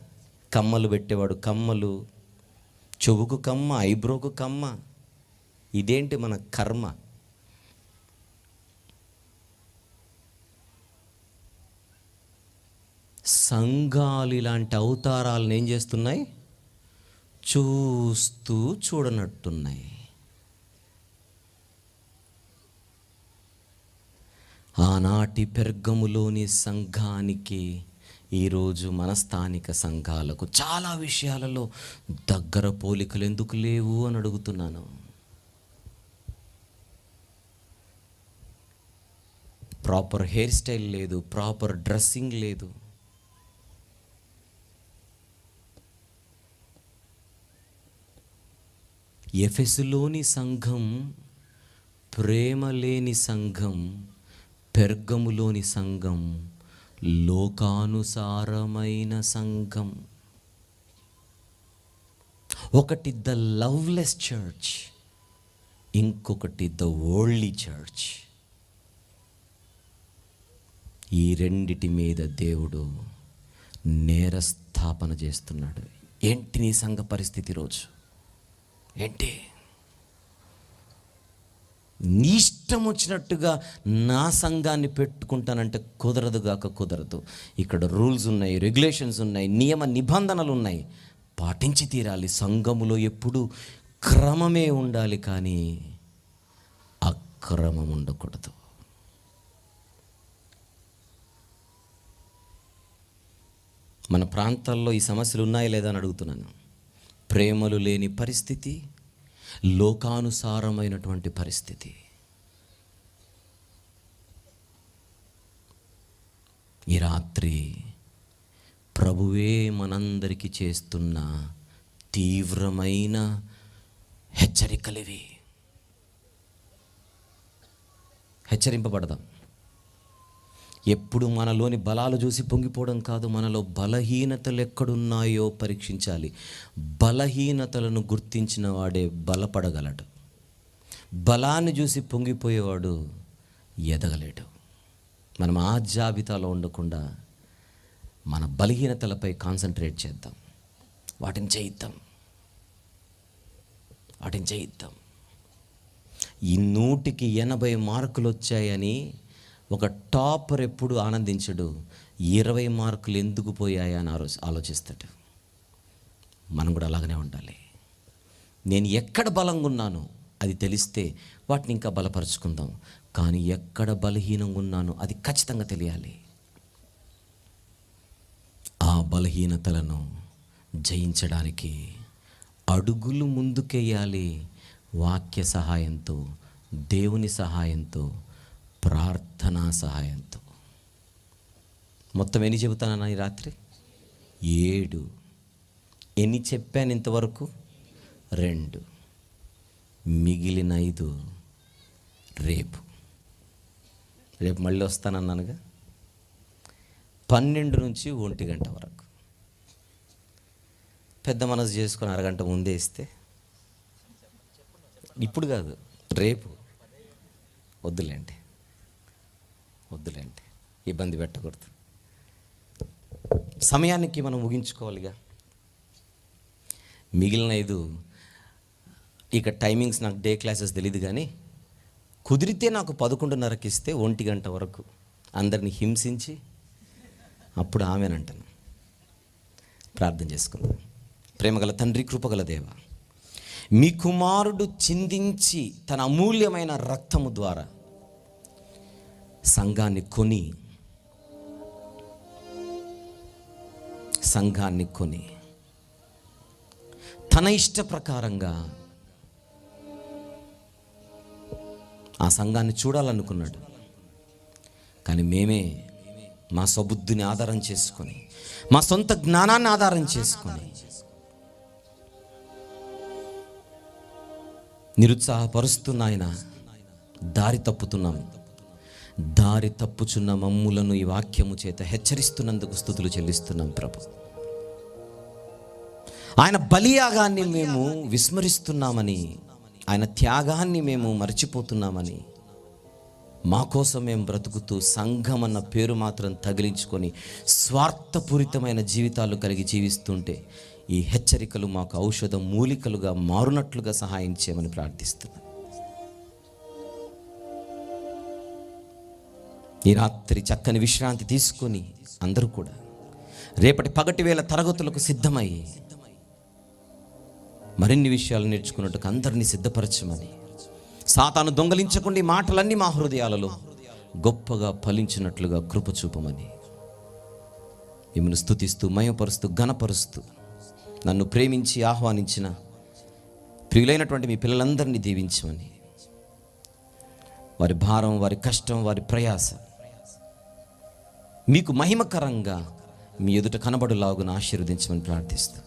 కమ్మలు పెట్టేవాడు కమ్మలు, చెవుకు కమ్మ, ఐబ్రోకు కమ్మ. ఇదేంటి మన కర్మ? సంఘాలు ఇలాంటి అవతారాలను ఏం చేస్తున్నాయి? చూస్తూ చూడనట్టున్నాయి. ఆనాటి పెర్గములోని సంఘానికి ఈరోజు మన స్థానిక సంఘాలకు చాలా విషయాలలో దగ్గర పోలికలు ఎందుకు లేవు అని అడుగుతున్నాను. ప్రాపర్ హెయిర్ స్టైల్ లేదు, ప్రాపర్ డ్రెస్సింగ్ లేదు. ఎఫెసులోని సంఘం ప్రేమ లేని సంఘం, పెర్గములోని సంఘం లోకానుసారమైన సంఘం. ఒకటి ద లవ్లెస్ చర్చ్, ఇంకొకటి ద వరల్డ్లీ చర్చ్. ఈ రెండిటి మీద దేవుడు నేరస్థాపన చేస్తున్నాడు. ఏంటి నీ సంఘ పరిస్థితి రోజు? ఏంటి? నీ ఇష్టం వచ్చినట్టుగా నా సంఘాన్ని పెట్టుకుంటానంటే కుదరదు. ఇక్కడ రూల్స్ ఉన్నాయి, రెగ్యులేషన్స్ ఉన్నాయి, నియమ నిబంధనలు ఉన్నాయి, పాటించి తీరాలి. సంఘములో ఎప్పుడు క్రమమే ఉండాలి, కానీ అక్రమం ఉండకూడదు. మన ప్రాంతాల్లో ఈ సమస్యలు ఉన్నాయా లేదా అని అడుగుతున్నాను. ప్రేమలు లేని పరిస్థితి, లోకానుసారమైనటువంటి పరిస్థితి. ఈ రాత్రి ప్రభువే మనందరికీ చేస్తున్న తీవ్రమైన హెచ్చరికలివి. హెచ్చరింపబడదాం. ఎప్పుడు మనలోని బలాలు చూసి పొంగిపోవడం కాదు, మనలో బలహీనతలు ఎక్కడున్నాయో పరీక్షించాలి. బలహీనతలను గుర్తించిన వాడే బలపడగలడు. బలాన్ని చూసి పొంగిపోయేవాడు ఎదగలేడు. మనం ఆ జాబితాలో ఉండకుండా మన బలహీనతలపై కాన్సన్ట్రేట్ చేద్దాం. వాటిని చేయిద్దాం. ఈ 100కి 80 మార్కులు వచ్చాయని ఒక టాపర్ ఎప్పుడు ఆనందించడు. 20 మార్కులు ఎందుకు పోయాయా అని ఆలోచిస్తాడు. మనం కూడా అలాగనే ఉండాలి. నేను ఎక్కడ బలంగా ఉన్నానో అది తెలిస్తే వాటిని ఇంకా బలపరుచుకుందాం. కానీ ఎక్కడ బలహీనంగా ఉన్నానో అది ఖచ్చితంగా తెలియాలి. ఆ బలహీనతలను జయించడానికి అడుగులు ముందుకేయాలి. వాక్య సహాయంతో, దేవుని సహాయంతో, ప్రార్థనా సహాయంతో. మొత్తం ఎన్ని చెబుతానన్నా ఈ రాత్రి? 7. ఎన్ని చెప్పాను ఇంతవరకు? 2. మిగిలిన 5 రేపు మళ్ళీ వస్తానన్నానుగా. 12 నుంచి 1 గంట వరకు పెద్ద మనసు చేసుకొని అరగంట ముందే ఇస్తే, ఇప్పుడు కాదు రేపు. వద్దులేండి, ఇబ్బంది పెట్టకూడదు. సమయానికి మనం ముగించుకోవాలిగా. మిగిలిన 5 ఇక టైమింగ్స్ నాకు డే క్లాసెస్ తెలియదు, కానీ కుదిరితే నాకు 11:30కి ఇస్తే 1 గంట వరకు అందరినీ హింసించి అప్పుడు ఆమెనంటాను. ప్రార్థన చేసుకుందాం. ప్రేమగల తండ్రి, కృపగల దేవ, మీ కుమారుడు చిందించి తన అమూల్యమైన రక్తము ద్వారా సంఘాన్ని కొని తన ఇష్ట ప్రకారంగా ఆ సంఘాన్ని చూడాలనుకున్నాడు. కానీ మేమే మా స్వబుద్ధిని ఆధారం చేసుకొని, మా సొంత జ్ఞానాన్ని ఆధారం చేసుకొని నిరుత్సాహపరుస్తున్న ఆయన దారి తప్పుచున్న మమ్ములను ఈ వాక్యము చేత హెచ్చరిస్తున్నందుకు స్తుతులు చెల్లిస్తున్నాం ప్రభు. ఆయన బలియాగాన్ని మేము విస్మరిస్తున్నామని, ఆయన త్యాగాన్ని మేము మర్చిపోతున్నామని, మా కోసం మేము బ్రతుకుతూ సంఘం అన్న పేరు మాత్రం తగిలించుకొని స్వార్థపూరితమైన జీవితాలు కలిగి జీవిస్తుంటే ఈ హెచ్చరికలు మాకు ఔషధ మూలికలుగా మారునట్లుగా సహాయం చేయమని ప్రార్థిస్తున్నాను. ఈ రాత్రి చక్కని విశ్రాంతి తీసుకొని అందరూ కూడా రేపటి పగటి వేళ తరగతులకు సిద్ధమై మరిన్ని విషయాలు నేర్చుకున్నట్టుకు అందరినీ సిద్ధపరచమని, సాతాను దొంగలించకుండా ఈ మాటలన్నీ మా హృదయాలలో గొప్పగా ఫలించినట్లుగా కృప చూపమని మిమ్మల్ని స్తుతిస్తూ, మయపరుస్తూ, ఘనపరుస్తూ నన్ను ప్రేమించి ఆహ్వానించిన ప్రియులైనటువంటి మీ పిల్లలందరినీ దీవించమని, వారి భారం, వారి కష్టం, వారి ప్రయాస మీకు మహిమకరంగా మీ ఎదుట కనబడులాగున ఆశీర్వదించమని ప్రార్థిస్తూ,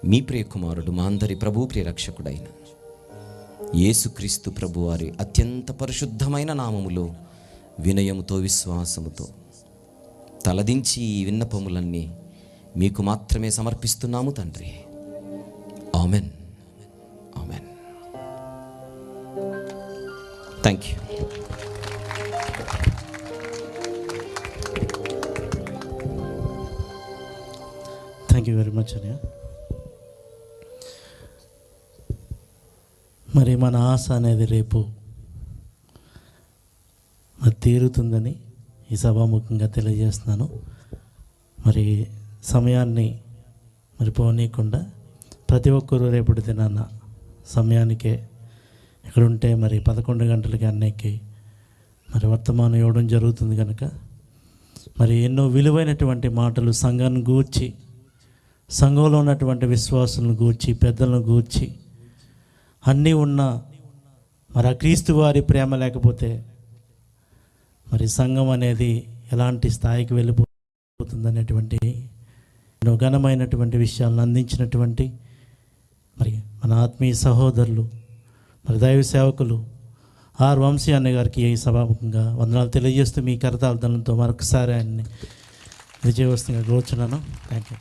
మీ ప్రియ కుమారుడు, మా అందరి ప్రభు, ప్రియ రక్షకుడైన యేసుక్రీస్తు ప్రభు వారి అత్యంత పరిశుద్ధమైన నామములో వినయముతో, విశ్వాసముతో తలదించి ఈ విన్నపములన్నీ మీకు మాత్రమే సమర్పిస్తున్నాము తండ్రి. Amen. Thank you. Thank you very much అన్నయ్య. మరి మన ఆశ అనేది రేపు తీరుతుందని ఈ సభాముఖంగా తెలియజేస్తున్నాను. మరి సమయాన్ని మరి పోనీయకుండా ప్రతి ఒక్కరూ రేపటి దినాన సమయానికే ఇక్కడ ఉంటే మరి 11 గంటలకి అన్నయ్యకి మరి వర్తమానం ఇవ్వడం జరుగుతుంది కనుక మరి ఎన్నో విలువైనటువంటి మాటలు సంఘాన్ని గూర్చి, సంఘంలో ఉన్నటువంటి విశ్వాసులను గూర్చి, పెద్దలను గూర్చి అన్నీ ఉన్న మరి ఆ క్రీస్తు వారి ప్రేమ లేకపోతే మరి సంఘం అనేది ఎలాంటి స్థాయికి వెళ్ళిపోతుందనేటువంటి ఎన్నో ఘనమైనటువంటి విషయాలను అందించినటువంటి మరి మన ఆత్మీయ సహోదరులు, మరి దైవ సేవకులు ఆర్ వంశీ అన్న గారికి ఈ సభాముఖంగా వందనాలు తెలియజేస్తూ మీ కరతాళ ధనంతో మరొకసారి ఆయన్ని విజయవస్తంగా కోరుచున్నాను. Thank you.